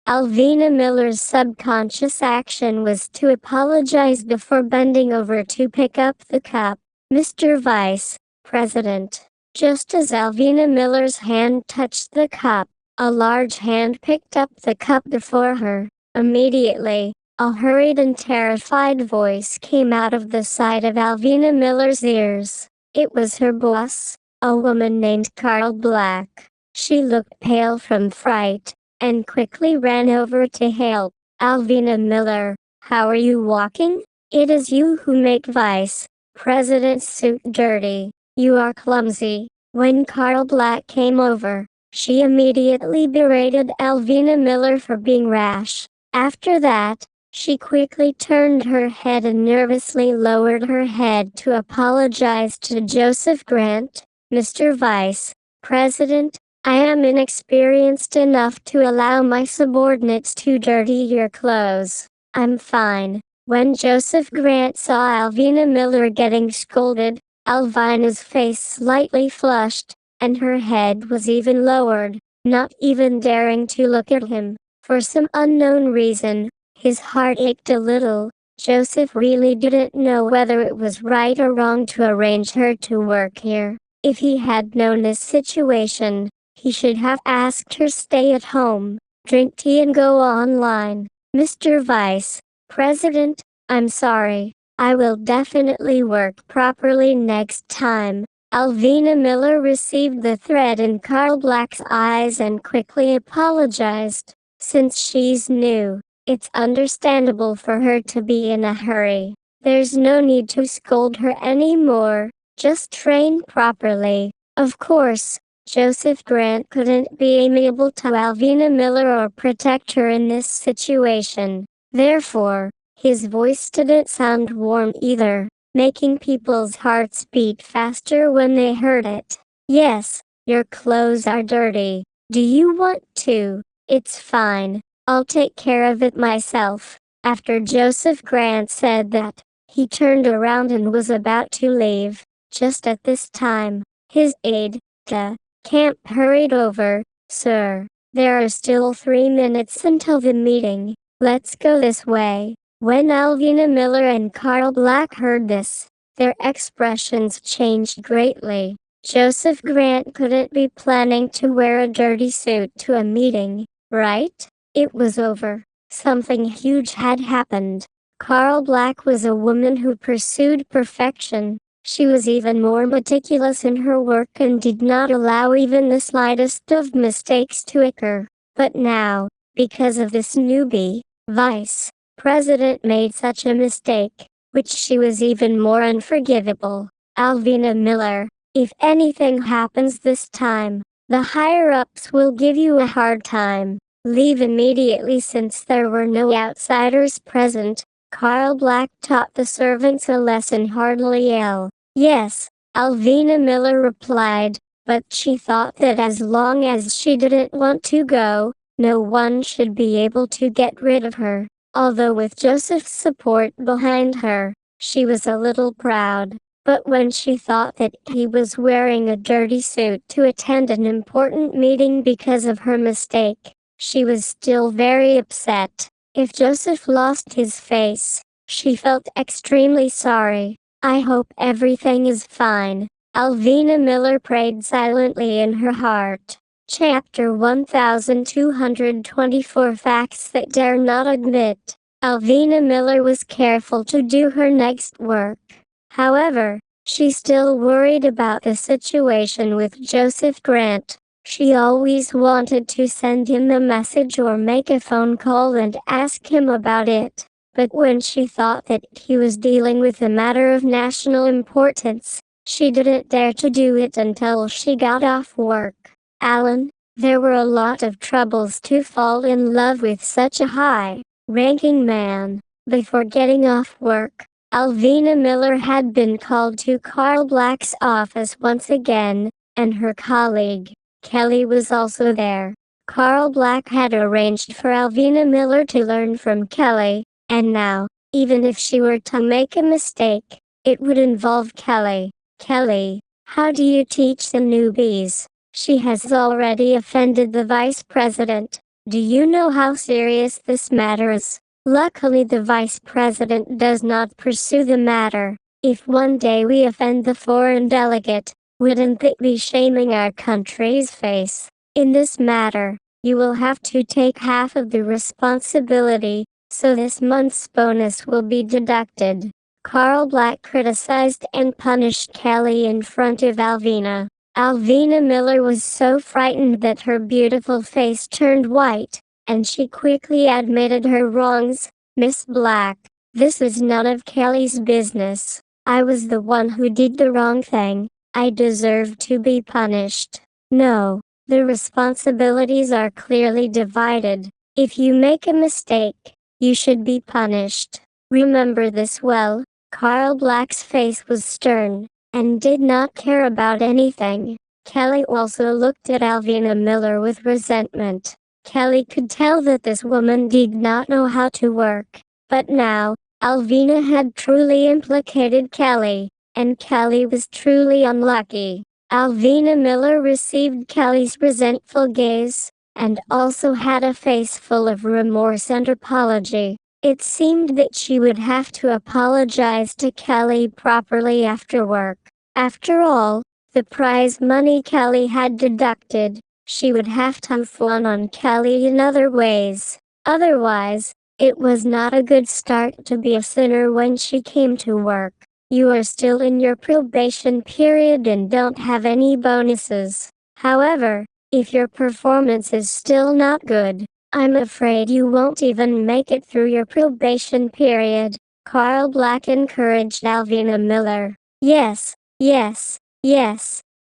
[SPEAKER 1] Alvina Miller's subconscious action was to apologize before bending over to pick up the cup. Mr. Vice President. Just as Alvina Miller's hand touched the cup, a large hand picked up the cup before her. Immediately, A hurried and terrified voice came out of the side of Alvina Miller's ears. It was her boss, a woman named Carl Black. She looked pale from fright, and quickly ran over to help. Alvina Miller, how are you walking? It is you who make Vice President's suit dirty. You are clumsy. When Carl Black came over, she immediately berated Alvina Miller for being rash. After that, she quickly turned her head and nervously lowered her head to apologize to Joseph Grant. Mr. Vice President, I am inexperienced enough to allow my subordinates to dirty your clothes. I'm fine. When Joseph Grant saw Alvina Miller getting scolded, Alvina's face slightly flushed, and her head was even lowered, not even daring to look at him. For some unknown reason, his heart ached a little. Joseph really didn't know whether it was right or wrong to arrange her to work here. If he had known this situation, he should have asked her stay at home, drink tea and go online. Mr. Vice President, I'm sorry. I will definitely work properly next time. Alvina Miller received the threat in Carl Black's eyes and quickly apologized. Since she's new, it's understandable for her to be in a hurry. There's no need to scold her anymore. Just train properly. Of course, Joseph Grant couldn't be amiable to Alvina Miller or protect her in this situation. Therefore, his voice didn't sound warm either, making people's hearts beat faster when they heard it. Yes, your clothes are dirty. Do you want to? It's fine. I'll take care of it myself. After Joseph Grant said that, he turned around and was about to leave. Just at this time, his aide-de-camp hurried over. Sir, there are still 3 minutes until the meeting. Let's go this way. When Alvina Miller and Carl Black heard this, their expressions changed greatly. Joseph Grant couldn't be planning to wear a dirty suit to a meeting, right? It was over. Something huge had happened. Carl Black was a woman who pursued perfection. She was even more meticulous in her work and did not allow even the slightest of mistakes to occur. But now, because of this newbie, Vice President made such a mistake, which she was even more unforgivable. Alvina Miller, if anything happens this time, the higher-ups will give you a hard time. Leave immediately since there were no outsiders present. Carl Black taught the servants a lesson hardly ill. Yes, Alvina Miller replied, but she thought that as long as she didn't want to go, no one should be able to get rid of her. Although with Joseph's support behind her, she was a little proud. But when she thought that he was wearing a dirty suit to attend an important meeting because of her mistake, she was still very upset. If Joseph lost his face, she felt extremely sorry. I hope everything is fine. Alvina Miller prayed silently in her heart. Chapter 1224 Facts That Dare Not Admit. Alvina Miller was careful to do her next work. However, she still worried about the situation with Joseph Grant. She always wanted to send him a message or make a phone call and ask him about it. But when she thought that he was dealing with a matter of national importance, she didn't dare to do it until she got off work. Alan, there were a lot of troubles to fall in love with such a high-ranking man. Before getting off work, Alvina Miller had been called to Carl Black's office once again, and her colleague, Kelly, was also there. Carl Black had arranged for Alvina Miller to learn from Kelly, and now, even if she were to make a mistake, it would involve Kelly. Kelly, how do you teach the newbies? She has already offended the vice president. Do you know how serious this matter is? Luckily, the vice president does not pursue the matter. If one day we offend the foreign delegate, wouldn't that be shaming our country's face? In this matter, you will have to take half of the responsibility, so this month's bonus will be deducted. Carl Black criticized and punished Kelly in front of Alvina. Alvina Miller was so frightened that her beautiful face turned white, and she quickly admitted her wrongs. Miss Black, this is none of Kelly's business. I was the one who did the wrong thing. I deserve to be punished. No, the responsibilities are clearly divided. If you make a mistake, you should be punished. Remember this well. Carl Black's face was stern, and did not care about anything. Kelly also looked at Alvina Miller with resentment. Kelly could tell that this woman did not know how to work. But now, Alvina had truly implicated Kelly, and Kelly was truly unlucky. Alvina Miller received Kelly's resentful gaze, and also had a face full of remorse and apology. It seemed that she would have to apologize to Kelly properly after work. After all, the prize money Kelly had deducted, she would have to fawn on Kelly in other ways. Otherwise, it was not a good start to be a sinner when she came to work. You are still in your probation period and don't have any bonuses. However, if your performance is still not good, I'm afraid you won't even make it through your probation period. Carl Black encouraged Alvina Miller. Yes,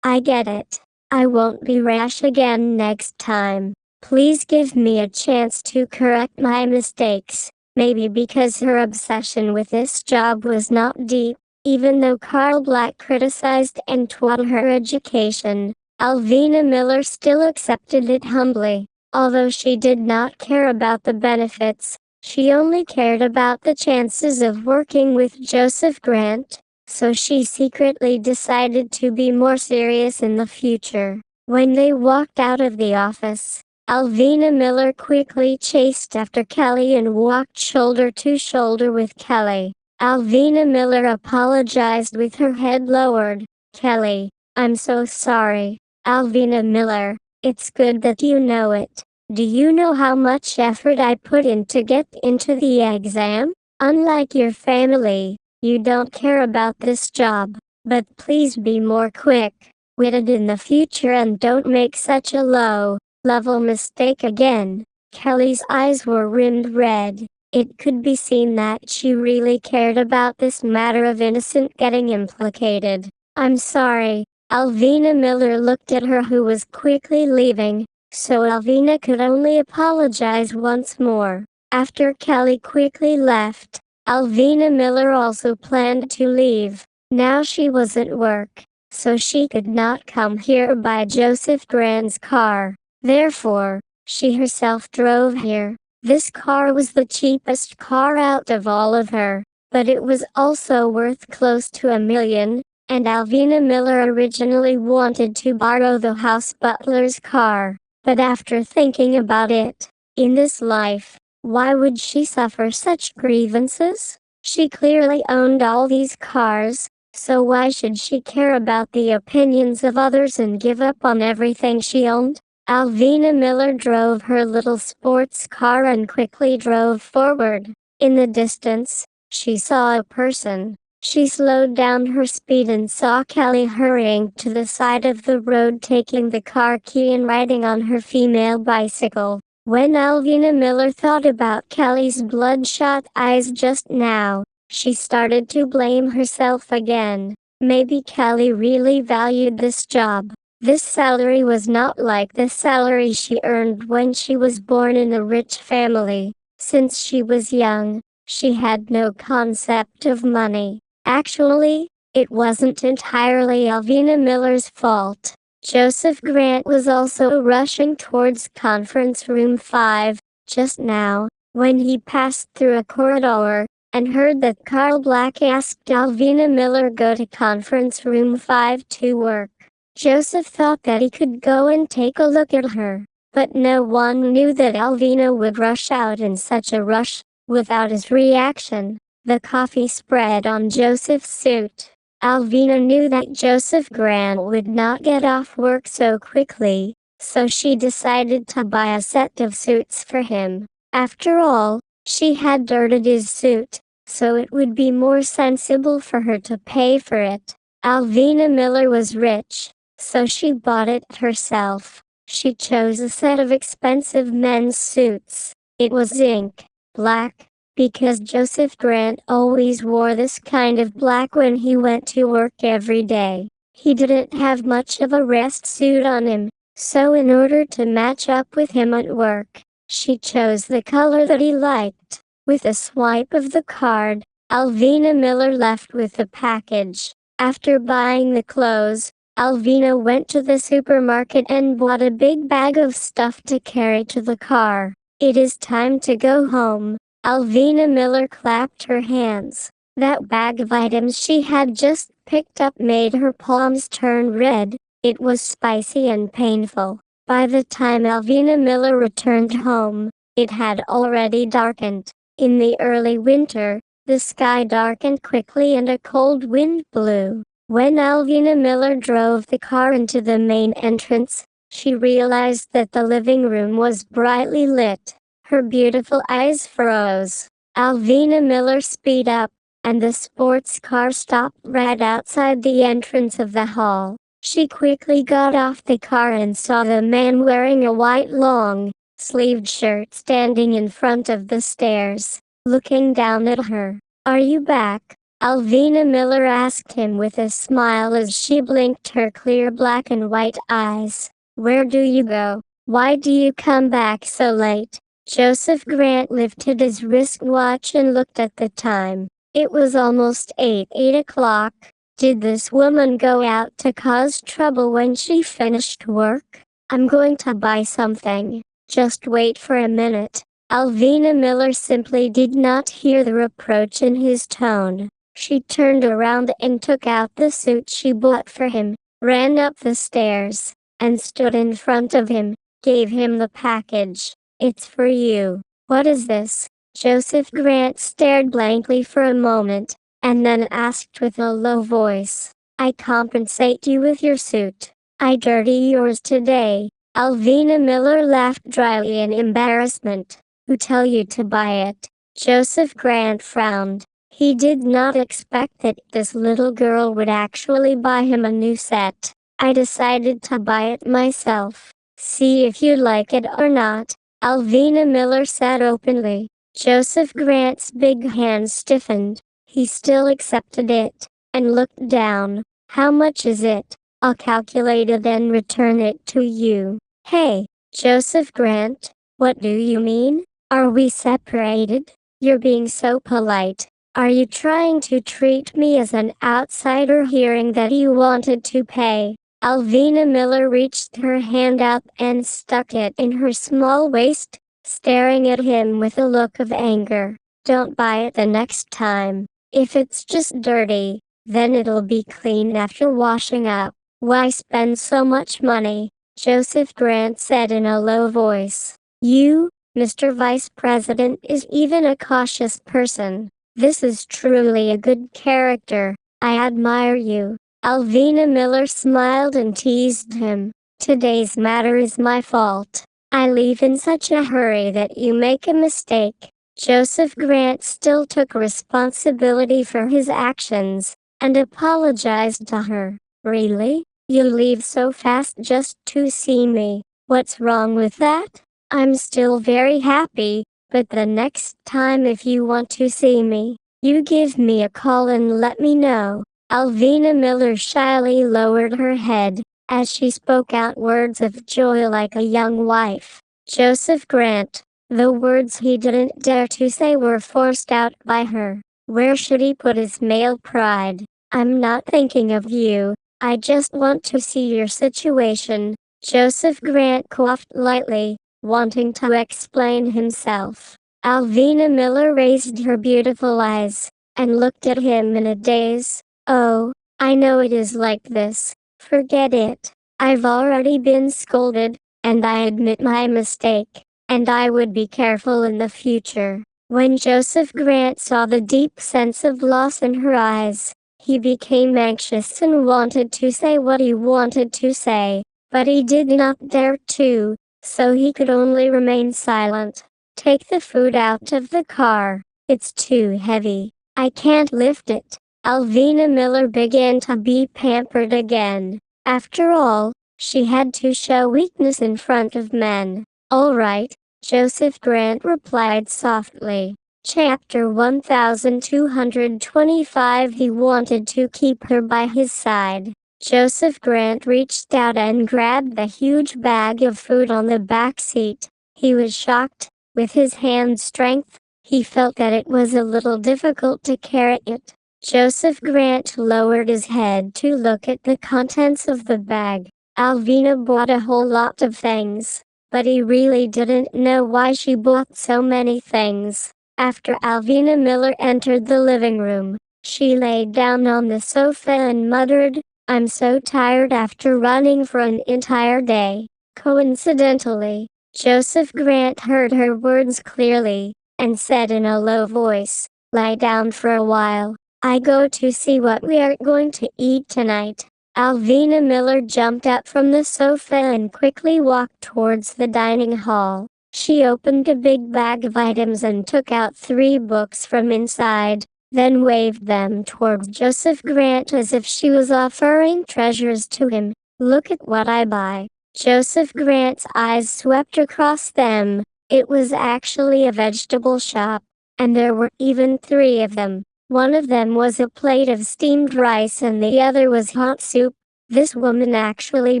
[SPEAKER 1] I get it. I won't be rash again next time. Please give me a chance to correct my mistakes. Maybe because her obsession with this job was not deep, even though Carl Black criticized and taught her education, Alvina Miller still accepted it humbly. Although she did not care about the benefits, she only cared about the chances of working with Joseph Grant, so she secretly decided to be more serious in the future. When they walked out of the office, Alvina Miller quickly chased after Kelly and walked shoulder to shoulder with Kelly. Alvina Miller apologized with her head lowered. Kelly, I'm so sorry. Alvina Miller, it's good that you know it. Do you know how much effort I put in to get into the exam? Unlike your family, you don't care about this job. But please be more quick-witted in the future and don't make such a low-level mistake again. Kelly's eyes were rimmed red. It could be seen that she really cared about this matter of innocent getting implicated. I'm sorry. Alvina Miller looked at her who was quickly leaving, so Alvina could only apologize once more. After Kelly quickly left, Alvina Miller also planned to leave. Now she was at work, so she could not come here by Joseph Grant's car. Therefore, she herself drove here. This car was the cheapest car out of all of her, but it was also worth close to $1 million. And Alvina Miller originally wanted to borrow the house butler's car. But after thinking about it, in this life, why would she suffer such grievances? She clearly owned all these cars, so why should she care about the opinions of others and give up on everything she owned? Alvina Miller drove her little sports car and quickly drove forward. In the distance, she saw a person. She slowed down her speed and saw Kelly hurrying to the side of the road, taking the car key and riding on her female bicycle. When Alvina Miller thought about Kelly's bloodshot eyes just now, she started to blame herself again. Maybe Kelly really valued this job. This salary was not like the salary she earned when she was born in a rich family. Since she was young, she had no concept of money. Actually, it wasn't entirely Alvina Miller's fault. Joseph Grant was also rushing towards Conference Room 5, just now, when he passed through a corridor, and heard that Carl Black asked Alvina Miller go to Conference Room 5 to work. Joseph thought that he could go and take a look at her, but no one knew that Alvina would rush out in such a rush. Without his reaction, the coffee spread on Joseph's suit. Alvina knew that Joseph Grant would not get off work so quickly, so she decided to buy a set of suits for him. After all, She had dirtied his suit, so it would be more sensible for her to pay for it. Alvina Miller was rich, so she bought it herself. She chose a set of expensive men's suits. It was ink black, because Joseph Grant always wore this kind of black when he went to work every day. He didn't have much of a rest suit on him, so in order to match up with him at work, she chose the color that he liked. With a swipe of the card, Alvina Miller left with the package. After buying the clothes, Alvina went to the supermarket and bought a big bag of stuff to carry to the car. It is time to go home. Alvina Miller clapped her hands. That bag of items she had just picked up made her palms turn red. It was spicy and painful. By the time Alvina Miller returned home, it had already darkened. In the early winter, the sky darkened quickly and a cold wind blew. When Alvina Miller drove the car into the main entrance, she realized that the living room was brightly lit. Her beautiful eyes froze. Alvina Miller speeded up, and the sports car stopped right outside the entrance of the hall. She quickly got off the car and saw the man wearing a white long-sleeved shirt standing in front of the stairs, looking down at her. "Are you back?" Alvina Miller asked him with a smile as she blinked her clear black and white eyes. "Where do you go? Why do you come back so late?" Joseph Grant lifted his wristwatch and looked at the time. It was almost 8 o'clock. Did this woman go out to cause trouble when she finished work? "I'm going to buy something. Just wait for a minute." Alvina Miller simply did not hear the reproach in his tone. She turned around and took out the suit she bought for him, ran up the stairs, and stood in front of him, gave him the package. "It's for you." "What is this?" Joseph Grant stared blankly for a moment, and then asked with a low voice. "I compensate you with your suit. I dirty yours today." Alvina Miller laughed dryly in embarrassment. "Who tell you to buy it?" Joseph Grant frowned. He did not expect that this little girl would actually buy him a new set. "I decided to buy it myself. See if you like it or not," Alvina Miller said openly. Joseph Grant's big hand stiffened. He still accepted it, and looked down. "How much is it? I'll calculate it and return it to you." "Hey, Joseph Grant, what do you mean? Are we separated? You're being so polite. Are you trying to treat me as an outsider?" Hearing that he wanted to pay, Alvina Miller reached her hand up and stuck it in her small waist, staring at him with a look of anger. "Don't buy it the next time. If it's just dirty, then it'll be clean after washing up. Why spend so much money?" Joseph Grant said in a low voice. "You, Mr. Vice President, is even a cautious person. This is truly a good character. I admire you." Alvina Miller smiled and teased him. "Today's matter is my fault. I leave in such a hurry that you make a mistake." Joseph Grant still took responsibility for his actions, and apologized to her. "Really? You leave so fast just to see me? What's wrong with that? I'm still very happy, but the next time if you want to see me, you give me a call and let me know." Alvina Miller shyly lowered her head, as she spoke out words of joy like a young wife. Joseph Grant. The words he didn't dare to say were forced out by her. Where should he put his male pride? "I'm not thinking of you. I just want to see your situation." Joseph Grant coughed lightly, wanting to explain himself. Alvina Miller raised her beautiful eyes, and looked at him in a daze. "Oh, I know it is like this. Forget it. I've already been scolded, and I admit my mistake, and I would be careful in the future." When Joseph Grant saw the deep sense of loss in her eyes, he became anxious and wanted to say what he wanted to say, but he did not dare to, so he could only remain silent. Take the food out of the car. It's too heavy. I can't lift it. Alvina Miller began to be pampered again. After all, she had to show weakness in front of men. All right, Joseph Grant replied softly. Chapter 1225. He wanted to keep her by his side. Joseph Grant reached out and grabbed the huge bag of food on the back seat. He was shocked. With his hand strength, he felt that it was a little difficult to carry it. Joseph Grant lowered his head to look at the contents of the bag. Alvina bought a whole lot of things, but he really didn't know why she bought so many things. After Alvina Miller entered the living room, she laid down on the sofa and muttered, "I'm so tired after running for an entire day." Coincidentally, Joseph Grant heard her words clearly, and said in a low voice, "Lie down for a while. I go to see what we are going to eat tonight." Alvina Miller jumped up from the sofa and quickly walked towards the dining hall. She opened a big bag of items and took out 3 books from inside, then waved them towards Joseph Grant as if she was offering treasures to him. "Look at what I buy." Joseph Grant's eyes swept across them. It was actually a vegetable shop, and there were even 3 of them. One of them was a plate of steamed rice and the other was hot soup. This woman actually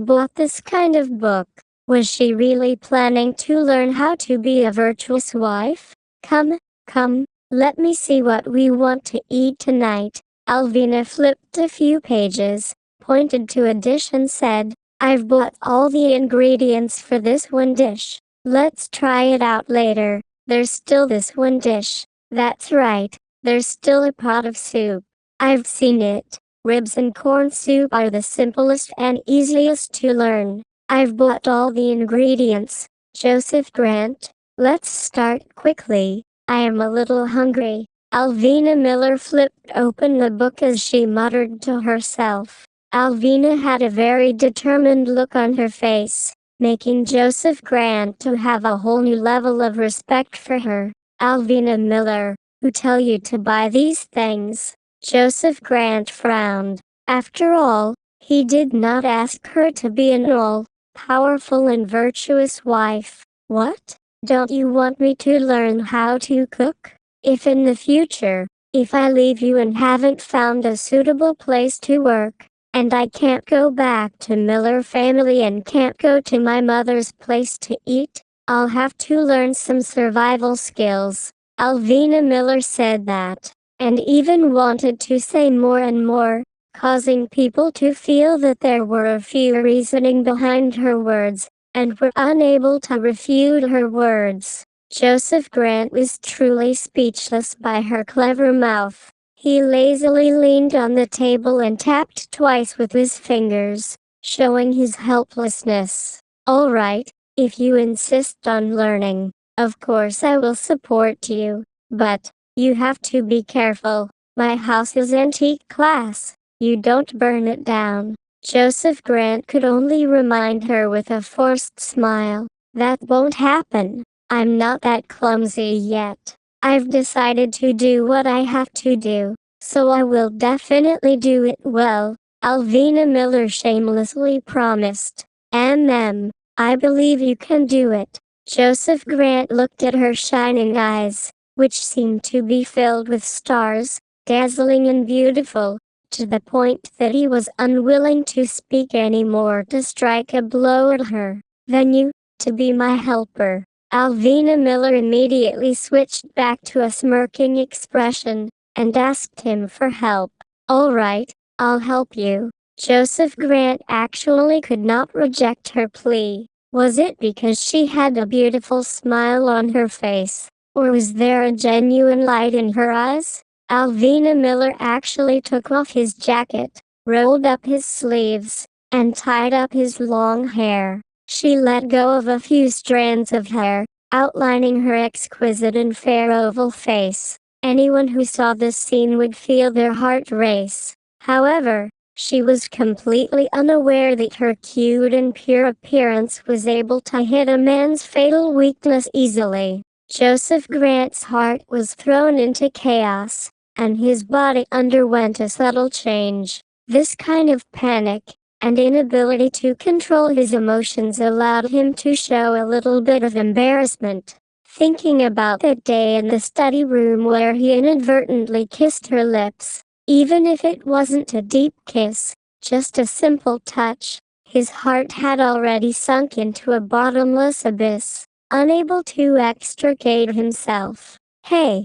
[SPEAKER 1] bought this kind of book. Was she really planning to learn how to be a virtuous wife? Come, let me see what we want to eat tonight." Alvina flipped a few pages, pointed to a dish and said, "I've bought all the ingredients for this one dish. Let's try it out later. There's still this one dish. That's right, there's still a pot of soup. I've seen it. Ribs and corn soup are the simplest and easiest to learn. I've bought all the ingredients. Joseph Grant, let's start quickly. I am a little hungry." Alvina Miller flipped open the book as she muttered to herself. Alvina had a very determined look on her face, making Joseph Grant to have a whole new level of respect for her. "Alvina Miller, who tell you to buy these things?" Joseph Grant frowned. After all, he did not ask her to be an all-powerful and virtuous wife. "What? Don't you want me to learn how to cook? If in the future, if I leave you and haven't found a suitable place to work, and I can't go back to Miller family and can't go to my mother's place to eat, I'll have to learn some survival skills." Alvina Miller said that, and even wanted to say more and more, causing people to feel that there were a few reasoning behind her words, and were unable to refute her words. Joseph Grant was truly speechless by her clever mouth. He lazily leaned on the table and tapped twice with his fingers, showing his helplessness. "All right, if you insist on learning, of course I will support you. But, you have to be careful. My house is antique class. You don't burn it down." Joseph Grant could only remind her with a forced smile, "That won't happen. I'm not that clumsy yet. I've decided to do what I have to do, so I will definitely do it well," Alvina Miller shamelessly promised. I believe you can do it." Joseph Grant looked at her shining eyes, which seemed to be filled with stars, dazzling and beautiful, to the point that he was unwilling to speak anymore to strike a blow at her. "Then you, to be my helper." Alvina Miller immediately switched back to a smirking expression, and asked him for help. "All right, I'll help you." Joseph Grant actually could not reject her plea. Was it because she had a beautiful smile on her face, or was there a genuine light in her eyes? Alvina Miller actually took off his jacket, rolled up his sleeves, and tied up his long hair. She let go of a few strands of hair, outlining her exquisite and fair oval face. Anyone who saw this scene would feel their heart race. However, she was completely unaware that her cute and pure appearance was able to hit a man's fatal weakness easily. Joseph Grant's heart was thrown into chaos, and his body underwent a subtle change. This kind of panic and inability to control his emotions allowed him to show a little bit of embarrassment. Thinking about that day in the study room where he inadvertently kissed her lips, even if it wasn't a deep kiss, just a simple touch, his heart had already sunk into a bottomless abyss, unable to extricate himself. Hey,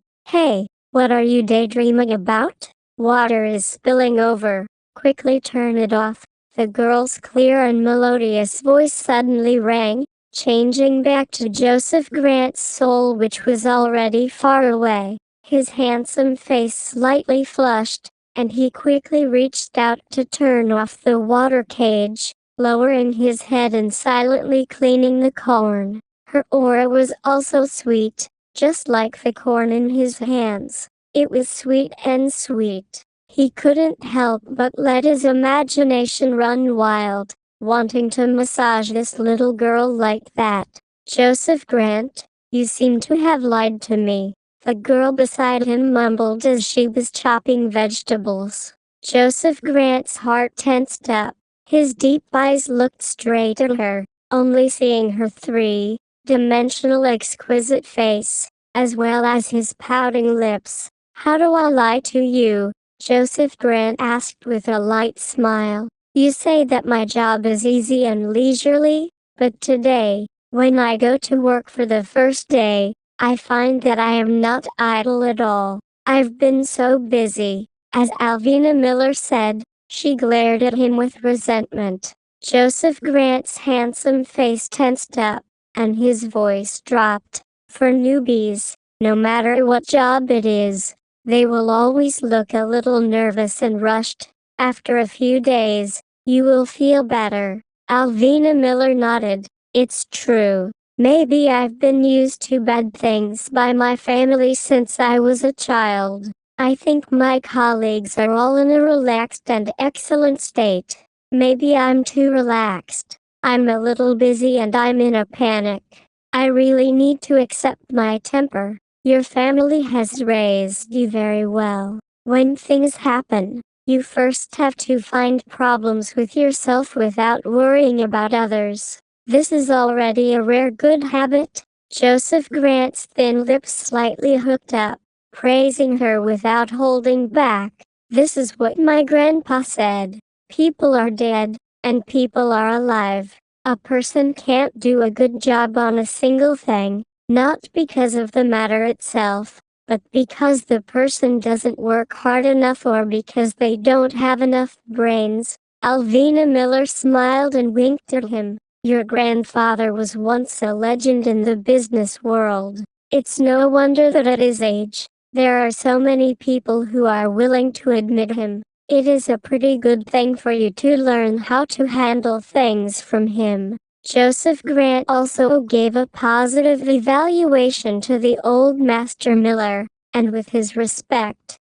[SPEAKER 1] what are you daydreaming about? Water is spilling over. Quickly turn it off. The girl's clear and melodious voice suddenly rang, changing back to Joseph Grant's soul, which was already far away. His handsome face slightly flushed, and he quickly reached out to turn off the water cage, lowering his head and silently cleaning the corn. Her aura was also sweet, just like the corn in his hands. It was sweet and sweet. He couldn't help but let his imagination run wild, wanting to massage this little girl like that. Joseph Grant, you seem to have lied to me, the girl beside him mumbled as she was chopping vegetables. Joseph Grant's heart tensed up. His deep eyes looked straight at her, only seeing her three-dimensional exquisite face, as well as his pouting lips. How do I lie to you? Joseph Grant asked with a light smile. You say that my job is easy and leisurely, but today, when I go to work for the first day, I find that I am not idle at all. I've been so busy. As Alvina Miller said, she glared at him with resentment. Joseph Grant's handsome face tensed up, and his voice dropped. For newbies, no matter what job it is, they will always look a little nervous and rushed. After a few days, you will feel better. Alvina Miller nodded. It's true. Maybe I've been used to bad things by my family since I was a child. I think my colleagues are all in a relaxed and excellent state. Maybe I'm too relaxed. I'm a little busy and I'm in a panic. I really need to accept my temper. Your family has raised you very well. When things happen, you first have to find problems with yourself without worrying about others. This is already a rare good habit. Joseph Grant's thin lips slightly hooked up, praising her without holding back. This is what my grandpa said. People are dead, and people are alive. A person can't do a good job on a single thing. Not because of the matter itself, but because the person doesn't work hard enough or because they don't have enough brains. Alvina Miller smiled and winked at him. Your grandfather was once a legend in the business world. It's no wonder that at his age, there are so many people who are willing to admit him. It is a pretty good thing for you to learn how to handle things from him. Joseph Grant also gave a positive evaluation to the old Master Miller, and with his respect,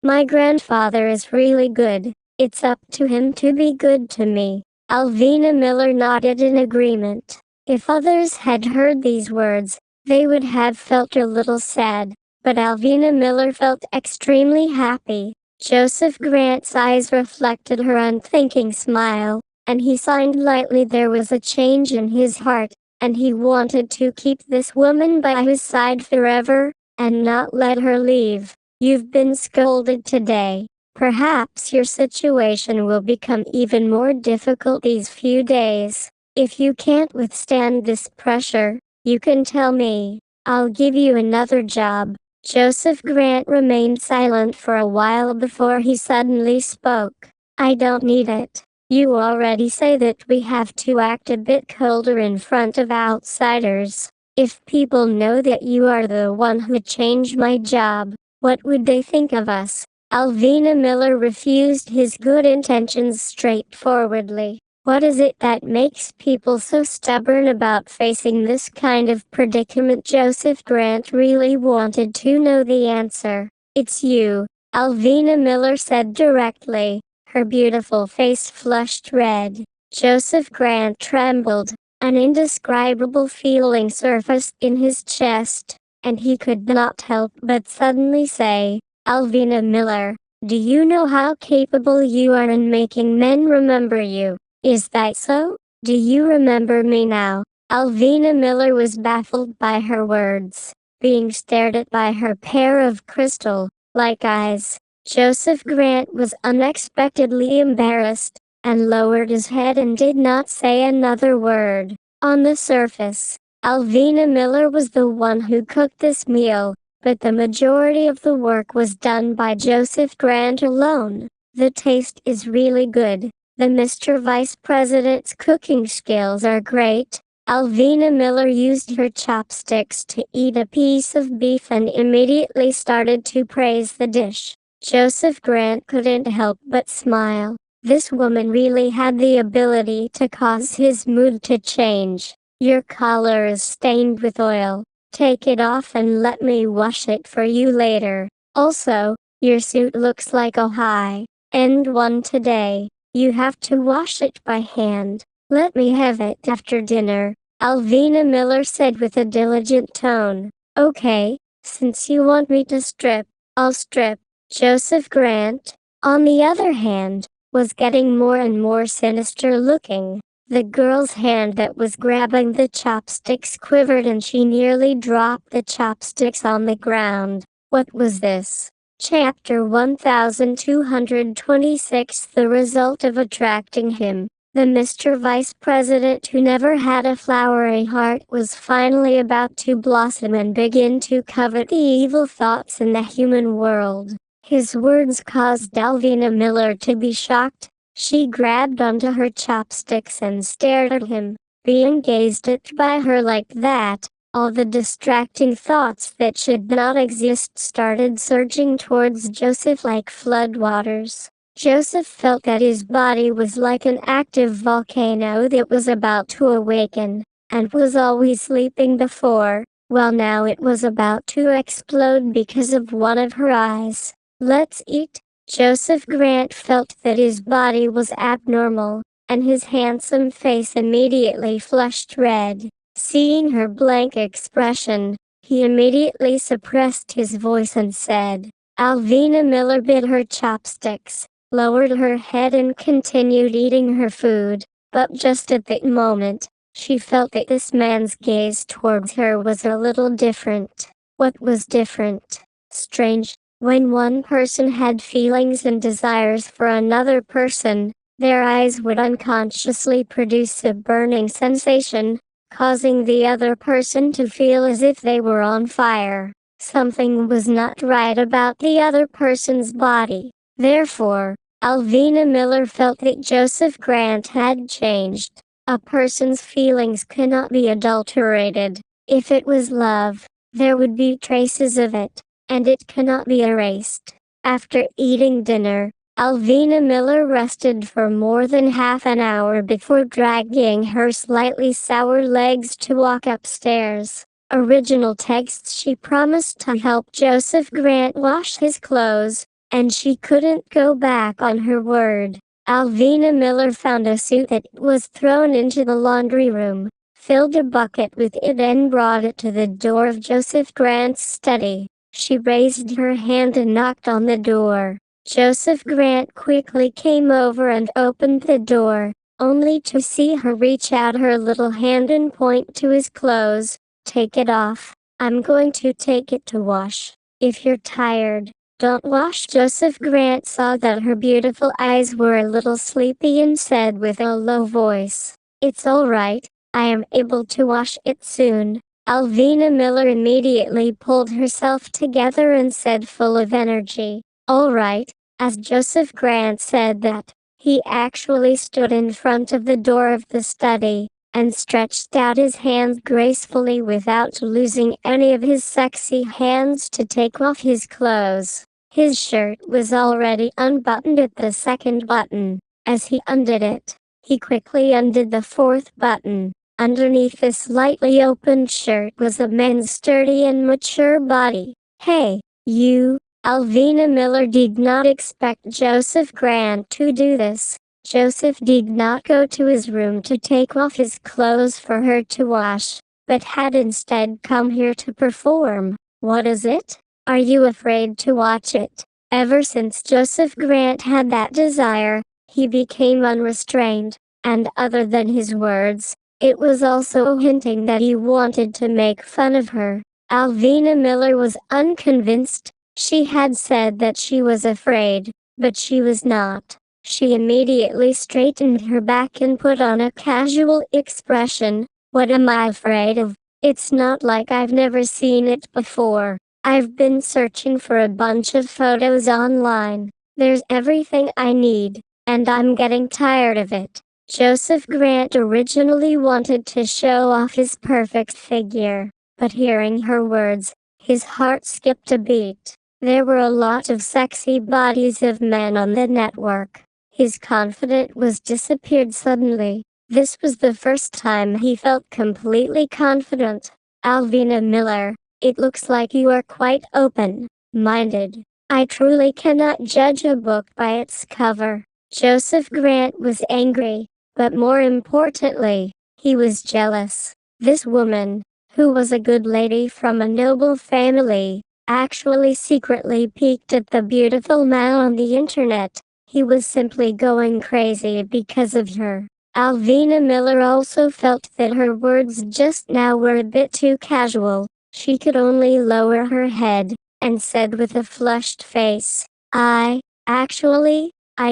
[SPEAKER 1] my grandfather is really good. It's up to him to be good to me. Alvina Miller nodded in agreement. If others had heard these words, they would have felt a little sad, but Alvina Miller felt extremely happy. Joseph Grant's eyes reflected her unthinking smile, and he sighed lightly. There was a change in his heart, and he wanted to keep this woman by his side forever, and not let her leave. You've been scolded today. Perhaps your situation will become even more difficult these few days. If you can't withstand this pressure, you can tell me. I'll give you another job. Joseph Grant remained silent for a while before he suddenly spoke. I don't need it. You already say that we have to act a bit colder in front of outsiders. If people know that you are the one who changed my job, what would they think of us? Alvina Miller refused his good intentions straightforwardly. What is it that makes people so stubborn about facing this kind of predicament? Joseph Grant really wanted to know the answer. It's you, Alvina Miller said directly. Her beautiful face flushed red. Joseph Grant trembled. An indescribable feeling surfaced in his chest. and he could not help but suddenly say, "Alvina Miller, do you know how capable you are in making men remember you? Is that so? Do you remember me now?" Alvina Miller was baffled by her words, being stared at by her pair of crystal-like eyes. Joseph Grant was unexpectedly embarrassed, and lowered his head and did not say another word. On the surface, Alvina Miller was the one who cooked this meal, but the majority of the work was done by Joseph Grant alone. "The taste is really good. The Mr. Vice President's cooking skills are great." Alvina Miller used her chopsticks to eat a piece of beef and immediately started to praise the dish. Joseph Grant couldn't help but smile. This woman really had the ability to cause his mood to change. "Your collar is stained with oil. Take it off and let me wash it for you later. Also, your suit looks like a high-end one today. You have to wash it by hand. Let me have it after dinner," Alvina Miller said with a diligent tone. "Okay, since you want me to strip, I'll strip." Joseph Grant, on the other hand, was getting more and more sinister looking. The girl's hand that was grabbing the chopsticks quivered and she nearly dropped the chopsticks on the ground. What was this? Chapter 1226. The result of attracting him. The Mr. Vice President who never had a flowery heart was finally about to blossom and begin to covet the evil thoughts in the human world. His words caused Alvina Miller to be shocked. She grabbed onto her chopsticks and stared at him. Being gazed at by her like that, all the distracting thoughts that should not exist started surging towards Joseph like floodwaters. Joseph felt that his body was like an active volcano that was about to awaken, and was always sleeping before. Well, now it was about to explode because of one of her eyes. "Let's eat." Joseph Grant felt that his body was abnormal, and his handsome face immediately flushed red. Seeing her blank expression, he immediately suppressed his voice and said, Alvina Miller bit her chopsticks, lowered her head and continued eating her food, but just at that moment, she felt that this man's gaze towards her was a little different. What was different? Strange. When one person had feelings and desires for another person, their eyes would unconsciously produce a burning sensation, causing the other person to feel as if they were on fire. Something was not right about the other person's body. Therefore, Alvina Miller felt that Joseph Grant had changed. A person's feelings cannot be adulterated. If it was love, there would be traces of it, and it cannot be erased. After eating dinner, Alvina Miller rested for more than half an hour before dragging her slightly sour legs to walk upstairs. Original text: she promised to help Joseph Grant wash his clothes, and she couldn't go back on her word. Alvina Miller found a suit that was thrown into the laundry room, filled a bucket with it and brought it to the door of Joseph Grant's study. She raised her hand and knocked on the door. Joseph Grant quickly came over and opened the door, only to see her reach out her little hand and point to his clothes. Take it off. I'm going to take it to wash. If you're tired, don't wash. Joseph Grant saw that her beautiful eyes were a little sleepy and said with a low voice, It's all right. I am able to wash it soon. Alvina Miller immediately pulled herself together and said full of energy, All right. As Joseph Grant said that, he actually stood in front of the door of the study, and stretched out his hands gracefully without losing any of his sexy hands to take off his clothes. His shirt was already unbuttoned at the second button. As he undid it, he quickly undid the fourth button. Underneath the slightly opened shirt was a man's sturdy and mature body. Hey, you! Alvina Miller did not expect Joseph Grant to do this. Joseph did not go to his room to take off his clothes for her to wash, but had instead come here to perform. What is it? Are you afraid to watch it? Ever since Joseph Grant had that desire, he became unrestrained, and other than his words, it was also hinting that he wanted to make fun of her. Alvina Miller was unconvinced. She had said that she was afraid, but she was not. She immediately straightened her back and put on a casual expression. What am I afraid of? It's not like I've never seen it before. I've been searching for a bunch of photos online. There's everything I need, and I'm getting tired of it. Joseph Grant originally wanted to show off his perfect figure, but hearing her words, his heart skipped a beat. There were a lot of sexy bodies of men on the network. His confidence was disappeared suddenly. This was the first time he felt completely confident. Alvina Miller, it looks like you are quite open-minded. I truly cannot judge a book by its cover. Joseph Grant was angry, but more importantly, he was jealous. This woman, who was a good lady from a noble family, actually secretly peeked at the beautiful man on the internet. He was simply going crazy because of her. Alvina Miller also felt that her words just now were a bit too casual. She could only lower her head, and said with a flushed face, I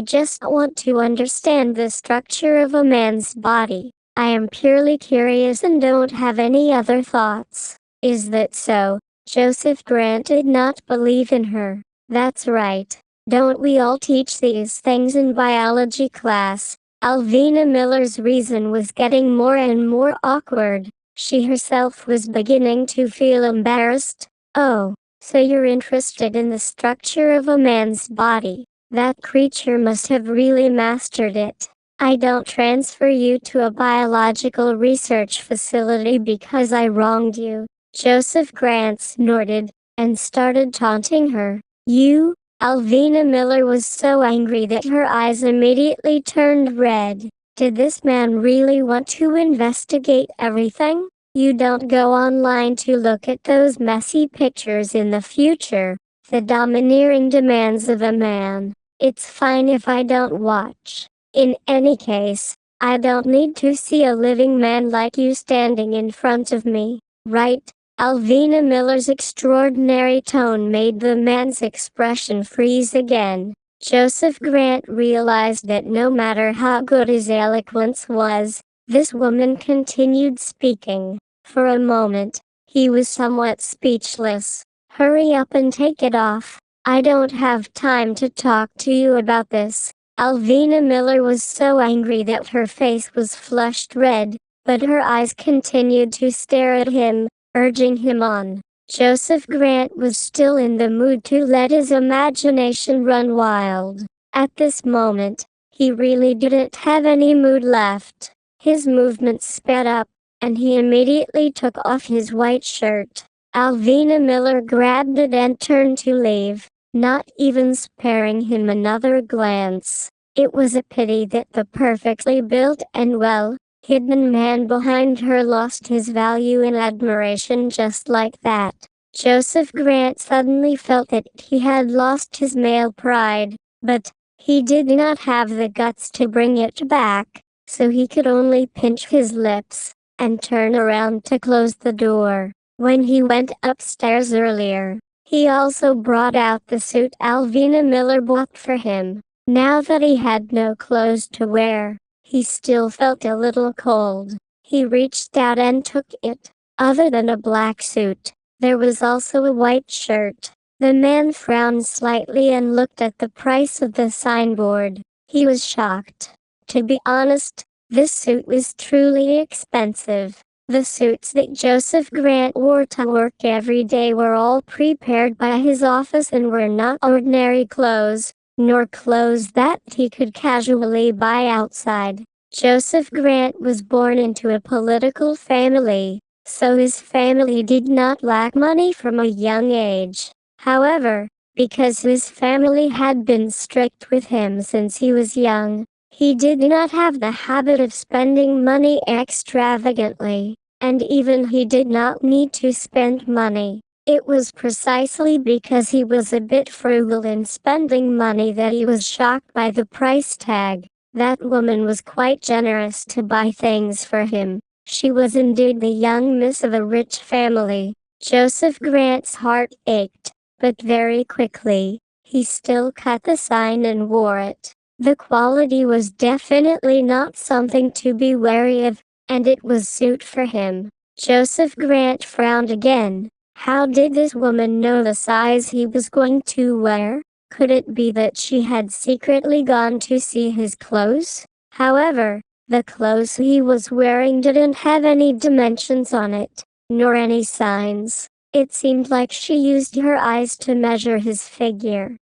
[SPEAKER 1] just want to understand the structure of a man's body. I am purely curious and don't have any other thoughts. Is that so? Joseph Grant did not believe in her. That's right. Don't we all teach these things in biology class? Alvina Miller's reason was getting more and more awkward. She herself was beginning to feel embarrassed. Oh, so you're interested in the structure of a man's body. That creature must have really mastered it. I don't transfer you to a biological research facility because I wronged you. Joseph Grant snorted, and started taunting her. You? Alvina Miller was so angry that her eyes immediately turned red. Did this man really want to investigate everything? You don't go online to look at those messy pictures in the future. The domineering demands of a man. It's fine if I don't watch. In any case, I don't need to see a living man like you standing in front of me, right? Alvina Miller's extraordinary tone made the man's expression freeze again. Joseph Grant realized that no matter how good his eloquence was, this woman continued speaking. For a moment, he was somewhat speechless. Hurry up and take it off. I don't have time to talk to you about this. Alvina Miller was so angry that her face was flushed red, but her eyes continued to stare at him, urging him on. Joseph Grant was still in the mood to let his imagination run wild. At this moment, he really didn't have any mood left. His movements sped up, and he immediately took off his white shirt. Alvina Miller grabbed it and turned to leave, not even sparing him another glance. It was a pity that the perfectly built and well-hidden man behind her lost his value and admiration just like that. Joseph Grant suddenly felt that he had lost his male pride, but he did not have the guts to bring it back, so he could only pinch his lips and turn around to close the door. When he went upstairs earlier, he also brought out the suit Alvina Miller bought for him. Now that he had no clothes to wear, he still felt a little cold. He reached out and took it. Other than a black suit, there was also a white shirt. The man frowned slightly and looked at the price of the signboard. He was shocked. To be honest, this suit was truly expensive. The suits that Joseph Grant wore to work every day were all prepared by his office and were not ordinary clothes, nor clothes that he could casually buy outside. Joseph Grant was born into a political family, so his family did not lack money from a young age. However, because his family had been strict with him since he was young, he did not have the habit of spending money extravagantly, and even he did not need to spend money. It was precisely because he was a bit frugal in spending money that he was shocked by the price tag. That woman was quite generous to buy things for him. She was indeed the young miss of a rich family. Joseph Grant's heart ached, but very quickly, he still cut the sign and wore it. The quality was definitely not something to be wary of, and it was suit for him. Joseph Grant frowned again. How did this woman know the size he was going to wear? Could it be that she had secretly gone to see his clothes? However, the clothes he was wearing didn't have any dimensions on it, nor any signs. It seemed like she used her eyes to measure his figure.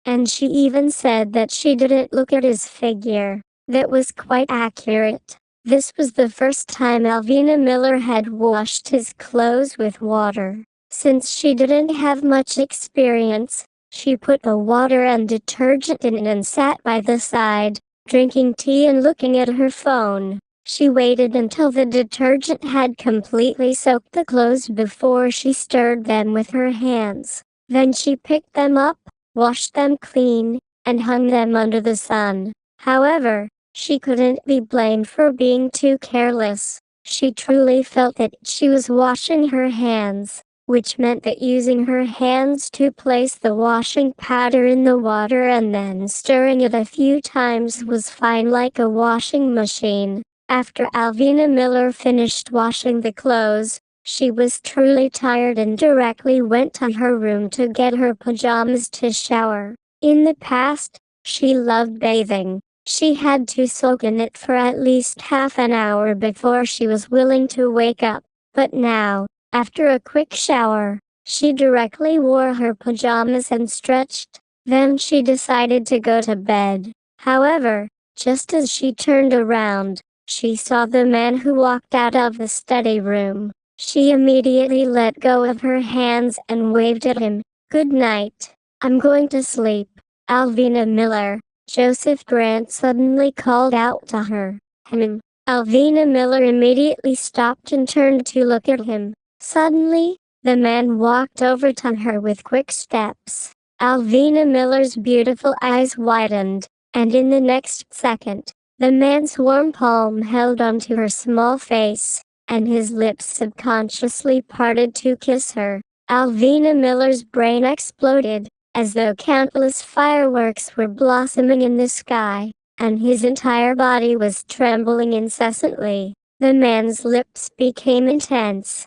[SPEAKER 1] And she even said that she didn't look at his figure. That was quite accurate. This was the first time Alvina Miller had washed his clothes with water. Since she didn't have much experience, she put the water and detergent in and sat by the side, drinking tea and looking at her phone. She waited until the detergent had completely soaked the clothes before she stirred them with her hands. Then she picked them up, washed them clean, and hung them under the sun. However, she couldn't be blamed for being too careless. She truly felt that she was washing her hands, which meant that using her hands to place the washing powder in the water and then stirring it a few times was fine like a washing machine. After Alvina Miller finished washing the clothes, she was truly tired and directly went to her room to get her pajamas to shower. In the past, she loved bathing. She had to soak in it for at least half an hour before she was willing to wake up. But now, after a quick shower, she directly wore her pajamas and stretched. Then she decided to go to bed. However, just as she turned around, she saw the man who walked out of the study room. She immediately let go of her hands and waved at him. "Good night. I'm going to sleep." "Alvina Miller," Joseph Grant suddenly called out to her. Alvina Miller immediately stopped and turned to look at him. Suddenly, the man walked over to her with quick steps. Alvina Miller's beautiful eyes widened, and in the next second, the man's warm palm held onto her small face, and his lips subconsciously parted to kiss her. Alvina Miller's brain exploded, as though countless fireworks were blossoming in the sky, and his entire body was trembling incessantly. The man's lips became intense,